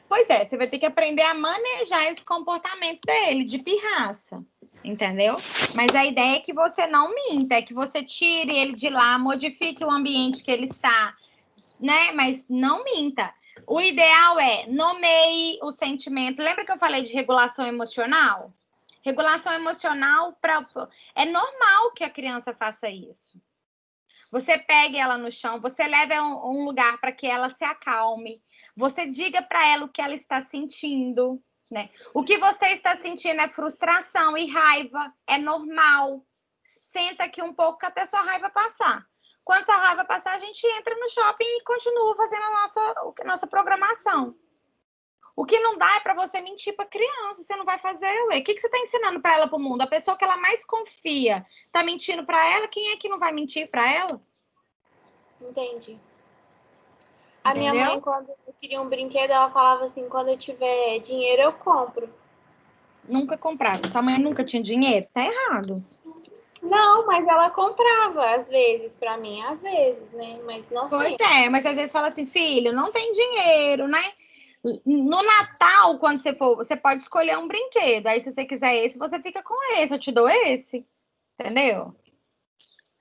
Pois é, você vai ter que aprender a manejar esse comportamento dele, de pirraça, entendeu? Mas a ideia é que você não minta, é que você tire ele de lá, modifique o ambiente que ele está, né? Mas não minta. O ideal é nomeie o sentimento. Lembra que eu falei de regulação emocional? Regulação emocional, é normal que a criança faça isso. Você pegue ela no chão, você leve a um lugar para que ela se acalme. Você diga para ela o que ela está sentindo, né? O que você está sentindo é frustração e raiva, é normal. Senta aqui um pouco até sua raiva passar. Quando sua raiva passar, a gente entra no shopping e continua fazendo a nossa programação. O que não dá é para você mentir para criança, você não vai fazer, ué. O que você está ensinando para ela, para o mundo? A pessoa que ela mais confia está mentindo para ela, quem é que não vai mentir para ela? Entendi. A Entendeu? minha mãe, quando eu queria um brinquedo, ela falava assim, quando eu tiver dinheiro, eu compro. Nunca comprava. Sua mãe nunca tinha dinheiro? Tá errado. Não, mas ela comprava, às vezes, para mim, às vezes, né? Mas não Pois sempre. é, mas às vezes fala assim, filho, não tem dinheiro, né? No Natal, quando você for, você pode escolher um brinquedo. Aí, se você quiser esse, você fica com esse. Eu te dou esse. Entendeu?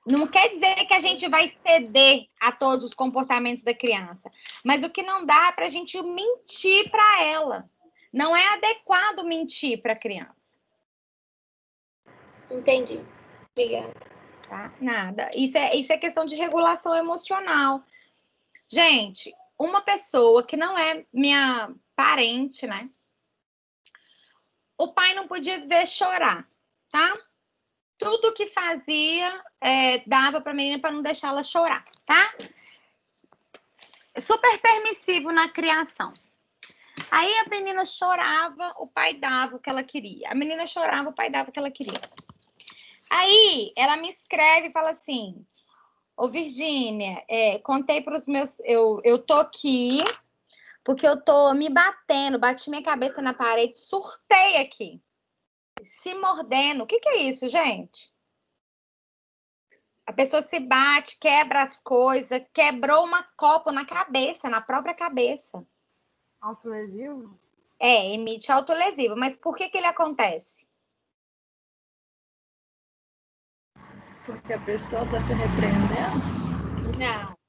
Não quer dizer que a gente vai ceder a todos os comportamentos da criança. Mas o que não dá é para a gente mentir para ela. Não é adequado mentir para a criança. Entendi. Obrigada. Tá? Nada. Isso é questão de regulação emocional. Gente, uma pessoa que não é minha parente, né? O pai não podia ver chorar, tá? Tudo que fazia dava para a menina para não deixar ela chorar, tá? Super permissivo na criação. Aí a menina chorava, o pai dava o que ela queria. A menina chorava, o pai dava o que ela queria. Aí ela me escreve e fala assim: ô Virgínia, contei para os meus. Eu tô aqui porque eu tô me batendo, bati minha cabeça na parede, surtei aqui. Se mordendo. O que é isso, gente? A pessoa se bate, quebra as coisas, quebrou uma copo na cabeça, na própria cabeça. Autolesivo? Emite autolesivo. Mas por que ele acontece? Porque a pessoa está se repreendendo? Não.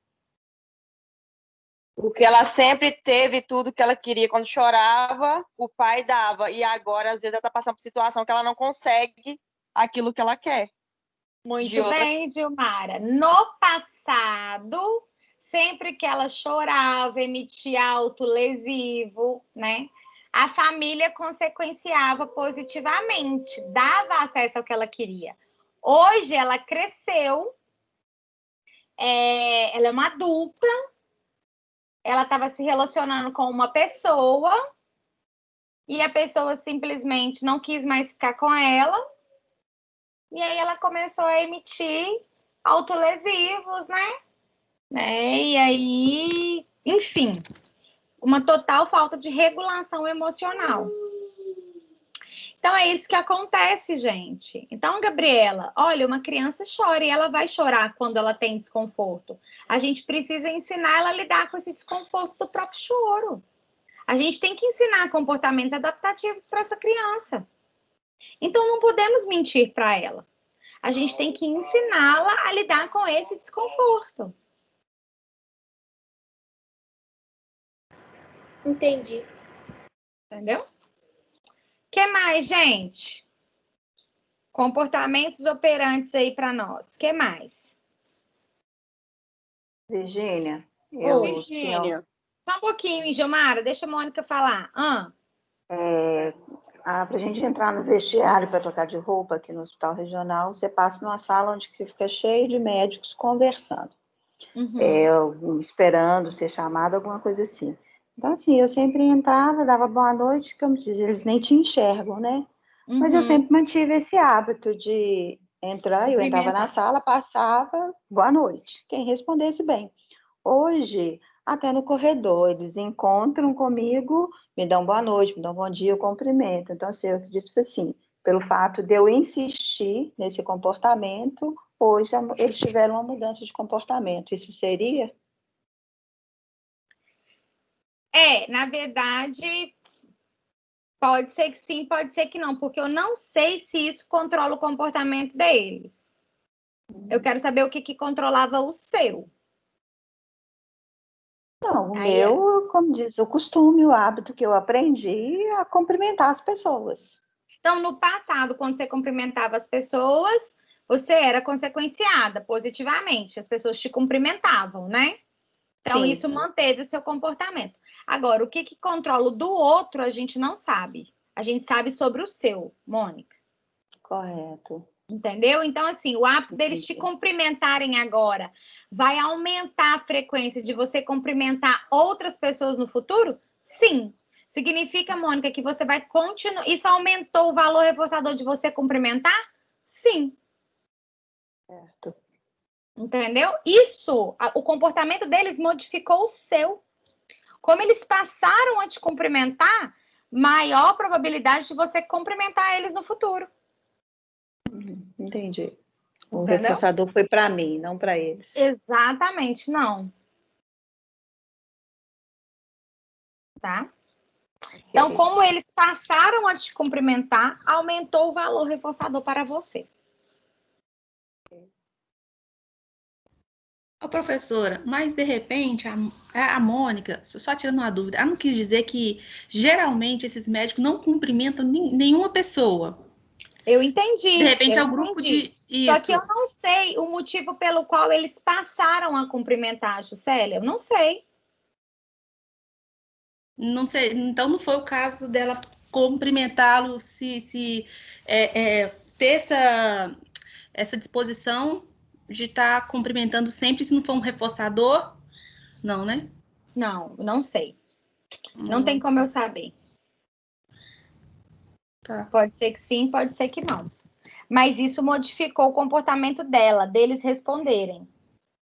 Porque ela sempre teve tudo que ela queria. Quando chorava, o pai dava. E agora, às vezes, ela está passando por situação que ela não consegue aquilo que ela quer. Muito bem, Gilmara. No passado, sempre que ela chorava, emitia autolesivo, né? A família consequenciava positivamente, dava acesso ao que ela queria. Hoje ela cresceu, ela é uma adulta, ela estava se relacionando com uma pessoa e a pessoa simplesmente não quis mais ficar com ela. E aí ela começou a emitir autolesivos, né? E aí, enfim, uma total falta de regulação emocional. Então é isso que acontece, gente. Então, Gabriela, olha, uma criança chora e ela vai chorar quando ela tem desconforto. A gente precisa ensinar ela a lidar com esse desconforto do próprio choro. A gente tem que ensinar comportamentos adaptativos para essa criança. Então, não podemos mentir para ela. A gente tem que ensiná-la a lidar com esse desconforto. Entendi. Entendeu? O que mais, gente? Comportamentos operantes aí para nós. O que mais? Virgínia, Virgínia. Só um pouquinho, Gilmara. Deixa a Mônica falar. Para a gente entrar no vestiário para trocar de roupa aqui no hospital regional, você passa numa sala onde fica cheio de médicos conversando, esperando ser chamado, alguma coisa assim. Então, assim, eu sempre entrava, dava boa noite, como diz, eles nem te enxergam, né? Mas eu sempre mantive esse hábito de entrar, eu entrava na sala, passava, boa noite, quem respondesse bem. Hoje, até no corredor, eles encontram comigo, me dão boa noite, me dão bom dia, eu cumprimento. Então, assim, eu acredito que, assim, pelo fato de eu insistir nesse comportamento, hoje eles tiveram uma mudança de comportamento. Isso seria? Na verdade, pode ser que sim, pode ser que não, porque eu não sei se isso controla o comportamento deles. Eu quero saber o que controlava o seu. Não, o meu, como diz, o costume, o hábito que eu aprendi a cumprimentar as pessoas. Então, no passado, quando você cumprimentava as pessoas, você era consequenciada positivamente, as pessoas te cumprimentavam, né? Então, Sim. isso manteve o seu comportamento. Agora, o que controla o do outro, a gente não sabe. A gente sabe sobre o seu, Mônica. Correto. Entendeu? Então, assim, o hábito deles te cumprimentarem agora vai aumentar a frequência de você cumprimentar outras pessoas no futuro? Sim. Significa, Mônica, que você vai continuar. Isso aumentou o valor reforçador de você cumprimentar? Sim. Certo. Entendeu? Isso, o comportamento deles modificou o seu. Como eles passaram a te cumprimentar, maior probabilidade de você cumprimentar eles no futuro. Entendi. O Entendeu? reforçador foi para mim, não para eles. Exatamente, não. Tá? Então, como eles passaram a te cumprimentar, aumentou o valor reforçador para você. Ô, professora, mas de repente a Mônica, só tirando uma dúvida, ela não quis dizer que geralmente esses médicos não cumprimentam nenhuma pessoa. Eu entendi. De repente é o grupo de isso. Só que eu não sei o motivo pelo qual eles passaram a cumprimentar a Juscelia. Eu não sei. Não sei, então não foi o caso dela cumprimentá-lo, ter essa disposição de estar cumprimentando sempre, se não for um reforçador, não, né? Não sei. Não tem como eu saber. Tá. Pode ser que sim, pode ser que não. Mas isso modificou o comportamento dela, deles responderem.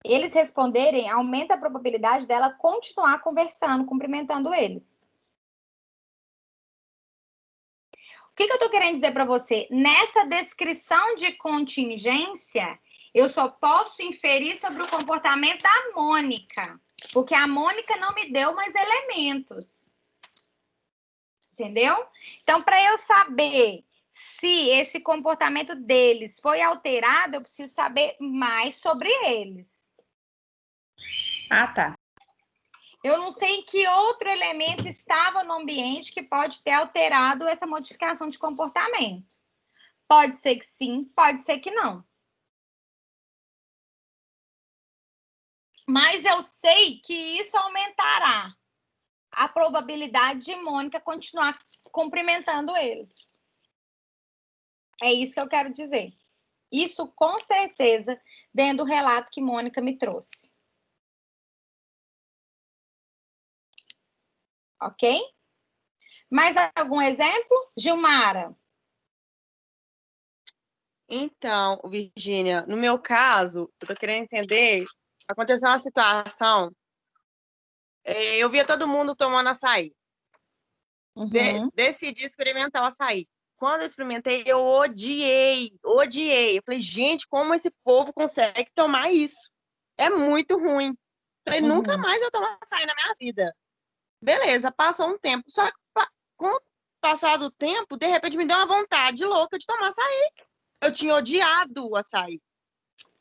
Eles responderem, aumenta a probabilidade dela continuar conversando, cumprimentando eles. O que eu estou querendo dizer para você? Nessa descrição de contingência, eu só posso inferir sobre o comportamento da Mônica, porque a Mônica não me deu mais elementos. Entendeu? Então, para eu saber se esse comportamento deles foi alterado, eu preciso saber mais sobre eles. Ah, tá. Eu não sei que outro elemento estava no ambiente que pode ter alterado essa modificação de comportamento. Pode ser que sim, pode ser que não. Mas eu sei que isso aumentará a probabilidade de Mônica continuar cumprimentando eles. É isso que eu quero dizer. Isso, com certeza, dentro do relato que Mônica me trouxe. Ok? Mais algum exemplo? Gilmara? Então, Virgínia, no meu caso, eu tô querendo entender, aconteceu uma situação, eu via todo mundo tomando açaí. Decidi experimentar o açaí. Quando eu experimentei, eu odiei. Eu falei, gente, como esse povo consegue tomar isso? É muito ruim. Falei, nunca mais eu tomo açaí na minha vida. Beleza, passou um tempo. Só que com o passar do tempo, de repente me deu uma vontade louca de tomar açaí. Eu tinha odiado o açaí.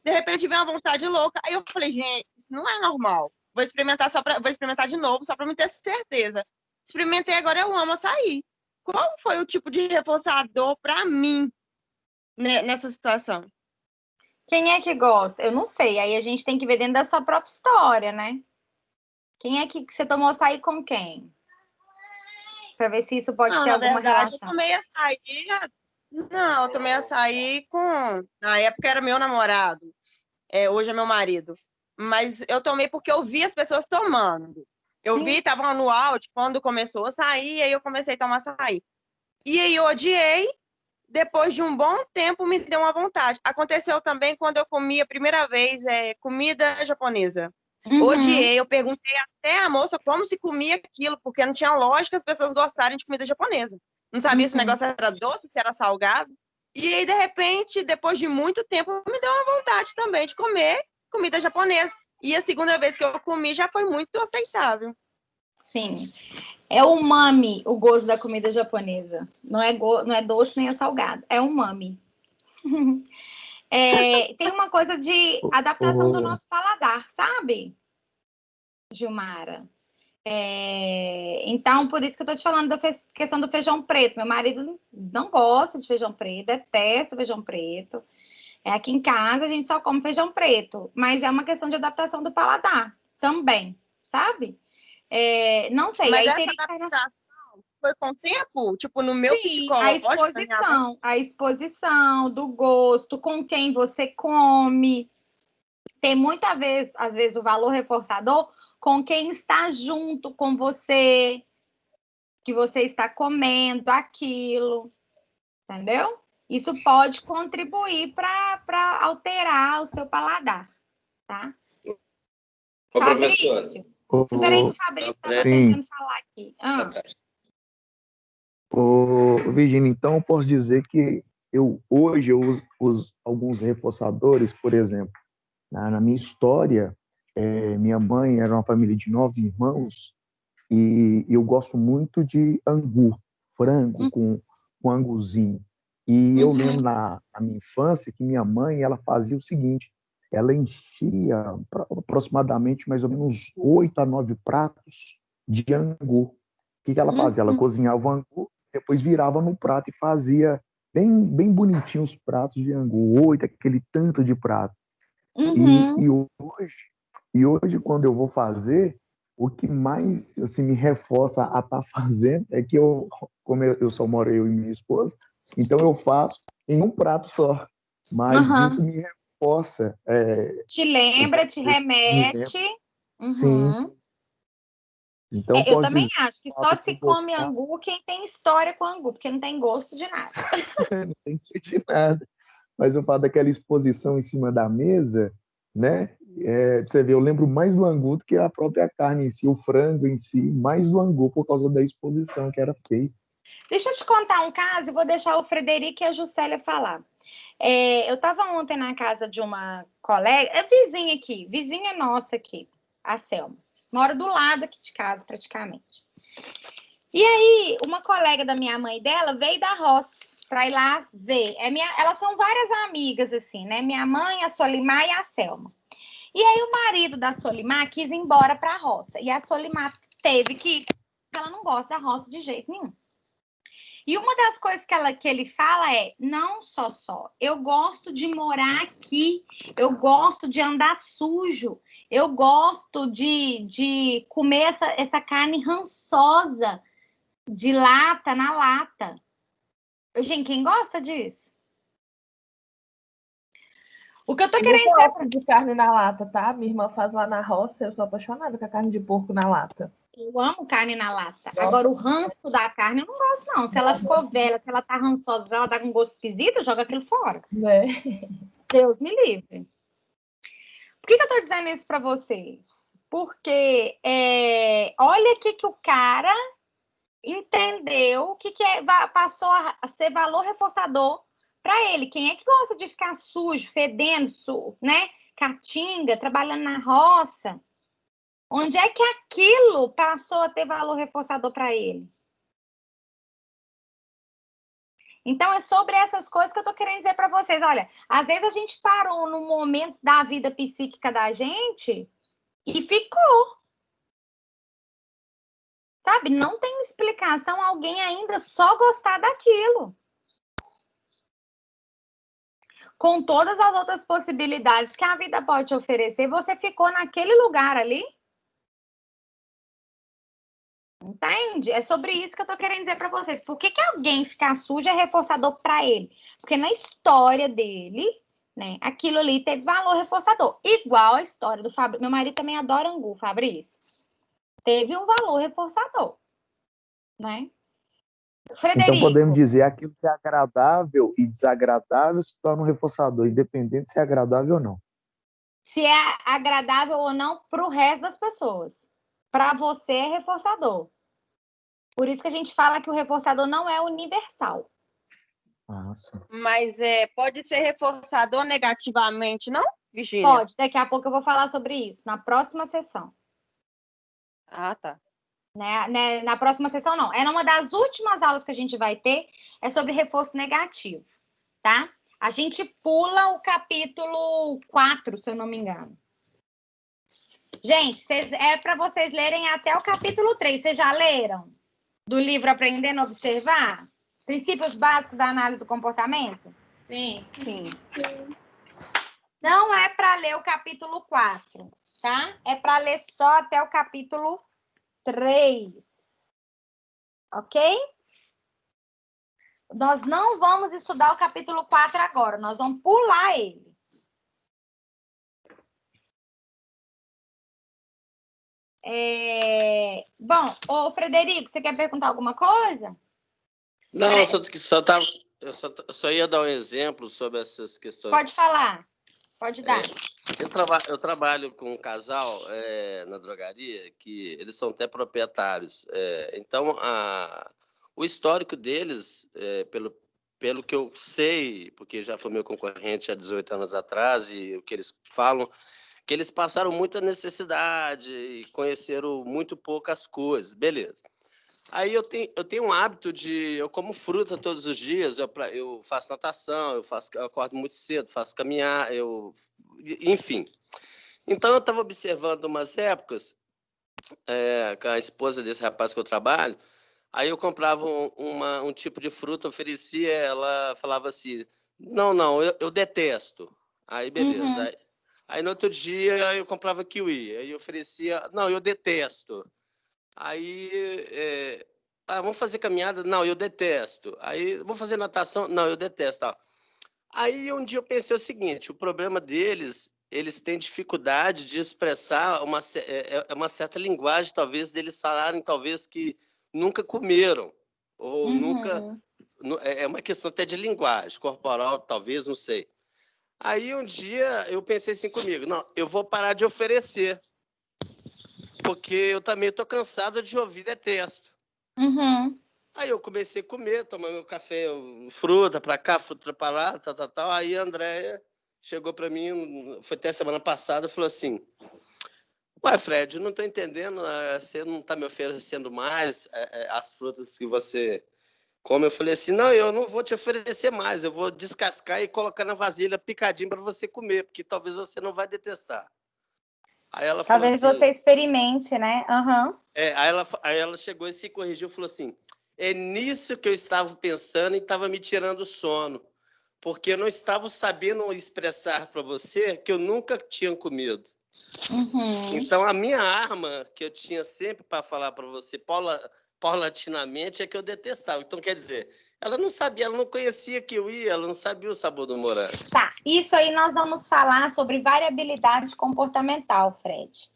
De repente veio uma vontade louca. Aí eu falei, gente, isso não é normal. Vou experimentar de novo, só para me ter certeza. Experimentei, agora eu amo açaí. Qual foi o tipo de reforçador para mim nessa situação? Quem é que gosta? Eu não sei. Aí a gente tem que ver dentro da sua própria história, né? Quem é que você tomou açaí com quem? Para ver se isso pode ter alguma relação. Eu tomei açaí. Não, eu tomei açaí com. Na época era meu namorado. Hoje é meu marido. Mas eu tomei porque eu vi as pessoas tomando. Eu vi, tava no áudio, quando começou a sair, aí eu comecei a tomar açaí. E aí eu odiei, depois de um bom tempo me deu uma vontade. Aconteceu também quando eu comi a primeira vez comida japonesa. Odiei, eu perguntei até a moça como se comia aquilo, porque não tinha lógica as pessoas gostarem de comida japonesa. Não sabia se o negócio era doce, se era salgado. E aí, de repente, depois de muito tempo, me deu uma vontade também de comer comida japonesa. E a segunda vez que eu comi já foi muito aceitável. Sim. É umami o gosto da comida japonesa. Não é doce nem é salgado. É umami. Tem uma coisa de adaptação do nosso paladar, sabe, Gilmara? Então, por isso que eu tô te falando da questão do feijão preto. Meu marido não gosta de feijão preto, detesta feijão preto. Aqui em casa a gente só come feijão preto, mas é uma questão de adaptação do paladar também, sabe? Não sei. Mas aí essa adaptação foi com o tempo? Tipo, no meu psicológico? A exposição do gosto, com quem você come. Tem muita vez, às vezes, o valor reforçador com quem está junto com você, que você está comendo aquilo, entendeu? Isso pode contribuir para alterar o seu paladar, tá? Ô, Fabrício. Peraí que o Fabrício estava tentando falar aqui. Virginia, então eu posso dizer que hoje eu uso alguns reforçadores, por exemplo, na minha história, minha mãe era uma família de 9 irmãos e eu gosto muito de angu, frango com anguzinho. E eu lembro na minha infância que minha mãe ela fazia o seguinte, ela enchia aproximadamente mais ou menos 8 a 9 pratos de angu. O que ela fazia? Ela cozinhava o angu, depois virava no prato e fazia bem bonitinho os pratos de angu, 8, aquele tanto de prato. E hoje, quando eu vou fazer, o que mais assim, me reforça a estar fazendo é que como eu só moro eu e minha esposa, então eu faço em um prato só. Mas isso me reforça. Te lembra, te remete. Sim. Então, eu também acho que só se come angu quem tem história com angu, porque não tem gosto de nada. Não tem gosto de nada. Mas eu falo daquela exposição em cima da mesa, né? Pra você ver, eu lembro mais do angu do que a própria carne em si, o frango em si, mais do angu por causa da exposição que era feita. Deixa eu te contar um caso e vou deixar o Frederico e a Juscelia falar. Eu estava ontem na casa de uma colega, vizinha nossa aqui, a Selma. Mora do lado aqui de casa, praticamente. E aí, uma colega da minha mãe dela veio da roça para ir lá ver. Elas são várias amigas, assim, né? Minha mãe, a Solimar e a Selma. E aí, o marido da Solimar quis ir embora para a roça. E a Solimar teve que ir, porque ela não gosta da roça de jeito nenhum. E uma das coisas que ele fala é, não só, eu gosto de morar aqui, eu gosto de andar sujo, eu gosto de comer essa carne rançosa de lata na lata. Gente, quem gosta disso? O que eu tô querendo dizer... Eu gosto de carne na lata, tá? Minha irmã faz lá na roça, eu sou apaixonada com a carne de porco na lata. Eu amo carne na lata. Agora, o ranço da carne eu não gosto, não. Se ela ficou velha, se ela tá rançosa, se ela tá com gosto esquisito, joga aquilo fora. Deus me livre. Por que eu tô dizendo isso pra vocês? Porque olha o que o cara entendeu, o que passou a ser valor reforçador para ele. Quem é que gosta de ficar sujo, fedendo, né? Caatinga, trabalhando na roça? Onde é que aquilo passou a ter valor reforçador para ele? Então, é sobre essas coisas que eu tô querendo dizer para vocês. Olha, às vezes a gente parou num momento da vida psíquica da gente e ficou. Sabe? Não tem explicação alguém ainda só gostar daquilo. Com todas as outras possibilidades que a vida pode te oferecer, você ficou naquele lugar ali. Entende? É sobre isso que eu tô querendo dizer para vocês. Por que alguém ficar sujo é reforçador para ele? Porque na história dele, né, aquilo ali teve valor reforçador. Igual a história do Fabrício. Meu marido também adora angu, Fabrício. Teve um valor reforçador, né? Frederico. Então podemos dizer aquilo que é agradável e desagradável se torna um reforçador, independente se é agradável ou não. Se é agradável ou não para o resto das pessoas. Para você é reforçador. Por isso que a gente fala que o reforçador não é universal. Nossa. Mas pode ser reforçador negativamente, não, Virgínia? Pode. Daqui a pouco eu vou falar sobre isso, na próxima sessão. Ah, tá. Na próxima sessão, não. É numa das últimas aulas que a gente vai ter, é sobre reforço negativo, tá? A gente pula o capítulo 4, se eu não me engano. Gente, é para vocês lerem até o capítulo 3. Vocês já leram? Do livro Aprendendo a Observar? Princípios básicos da análise do comportamento? Sim. Sim. Não é para ler o capítulo 4, tá? É para ler só até o capítulo 3. Ok? Nós não vamos estudar o capítulo 4 agora, nós vamos pular ele. Bom, ô Frederico, você quer perguntar alguma coisa? Não, eu só ia dar um exemplo sobre essas questões. Pode falar, pode dar. Eu trabalho com um casal na drogaria que eles são até proprietários. Então, o histórico deles, pelo que eu sei, porque já foi meu concorrente há 18 anos atrás, e o que eles falam, que eles passaram muita necessidade e conheceram muito poucas coisas. Beleza. Aí eu tenho um hábito eu como fruta todos os dias, eu faço natação, eu acordo muito cedo, faço caminhar, enfim. Então eu estava observando umas épocas com a esposa desse rapaz que eu trabalho, aí eu comprava um tipo de fruta, oferecia, ela falava assim, não, eu detesto. Aí beleza. Uhum. Aí no outro dia eu comprava kiwi, aí eu oferecia, não, eu detesto. Aí, vamos fazer caminhada? Não, eu detesto. Aí, vamos fazer natação? Não, eu detesto. Tá. Aí, um dia eu pensei o seguinte, o problema deles, eles têm dificuldade de expressar uma certa linguagem, talvez, deles falarem, talvez, que nunca comeram, ou nunca... É uma questão até de linguagem, corporal, talvez, não sei. Aí, um dia, eu pensei assim comigo, não, eu vou parar de oferecer, porque eu também estou cansado de ouvir detesto. Uhum. Aí eu comecei a comer, tomar meu café, fruta para cá, fruta para lá, tal. Aí a Andréia chegou para mim, foi até semana passada, e falou assim, ué, Fred, eu não estou entendendo, você não está me oferecendo mais as frutas que você come. Eu falei assim, não, eu não vou te oferecer mais, eu vou descascar e colocar na vasilha picadinho para você comer, porque talvez você não vai detestar. Aí ela falou Talvez assim, você experimente, né? Uhum. Aí ela chegou e se corrigiu e falou assim, é nisso que eu estava pensando e estava me tirando o sono, porque eu não estava sabendo expressar para você que eu nunca tinha comido. Uhum. Então, a minha arma que eu tinha sempre para falar para você, paulatinamente, é que eu detestava. Então, quer dizer, ela não sabia, ela não conhecia kiwi, ela não sabia o sabor do morango. Tá, isso aí nós vamos falar sobre variabilidade comportamental, Fred.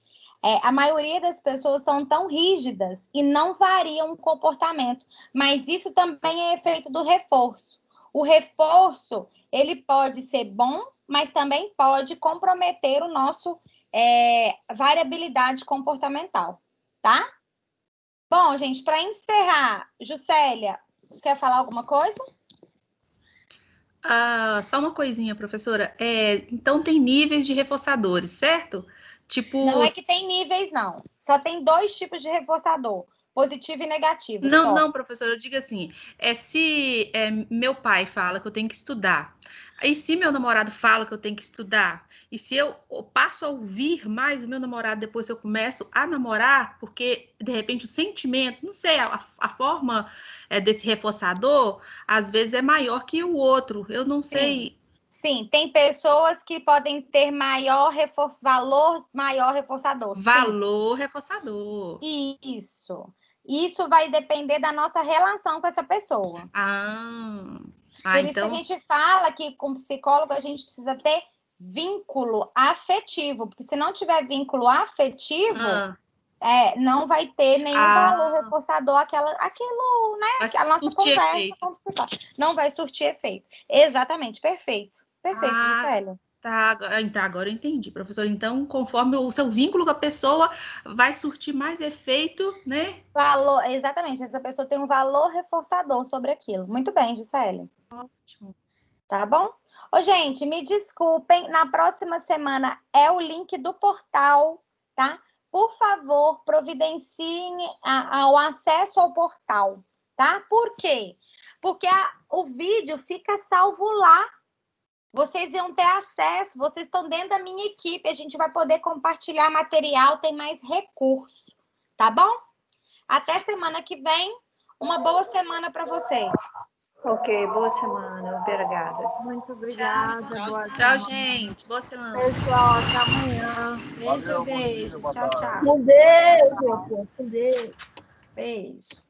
A maioria das pessoas são tão rígidas e não variam o comportamento, mas isso também é efeito do reforço. O reforço, ele pode ser bom, mas também pode comprometer o nosso variabilidade comportamental, tá? Bom, gente, para encerrar, Juscelia, você quer falar alguma coisa? Só uma coisinha, professora. Então tem níveis de reforçadores, certo? Tipo. Não é que tem níveis, não. Só tem 2 tipos de reforçador, positivo e negativo. Não, professora, eu digo assim, se meu pai fala que eu tenho que estudar, aí se meu namorado fala que eu tenho que estudar, e se eu passo a ouvir mais o meu namorado depois que eu começo a namorar, porque de repente o sentimento, não sei, a forma desse reforçador, às vezes é maior que o outro, eu não sei. Sim, tem pessoas que podem ter valor maior reforçador. Valor reforçador. Isso vai depender da nossa relação com essa pessoa. Por isso que a gente fala que, como psicólogo, a gente precisa ter vínculo afetivo, porque se não tiver vínculo afetivo, não vai ter nenhum valor reforçador, aquilo, né? A nossa conversa com o psicólogo. Não vai surtir efeito. Exatamente, perfeito. Perfeito, Juscelia. Tá, então agora eu entendi, professor. Então, conforme o seu vínculo com a pessoa vai surtir mais efeito, né? Valor, exatamente. Essa pessoa tem um valor reforçador sobre aquilo. Muito bem, Juscelia. Ótimo. Tá bom? Ô, gente, me desculpem. Na próxima semana é o link do portal, tá? Por favor, providenciem o acesso ao portal, tá? Por quê? Porque o vídeo fica salvo lá. Vocês iam ter acesso, vocês estão dentro da minha equipe, a gente vai poder compartilhar material, tem mais recurso, tá bom? Até semana que vem, uma boa semana para vocês. Ok, boa semana. Obrigada. Muito obrigada. Boa Tchau, semana. gente. Boa semana. Pessoal, até amanhã. Beijo, beijo. Tchau, tchau. Com Deus, meu povo. Com Deus. Beijo.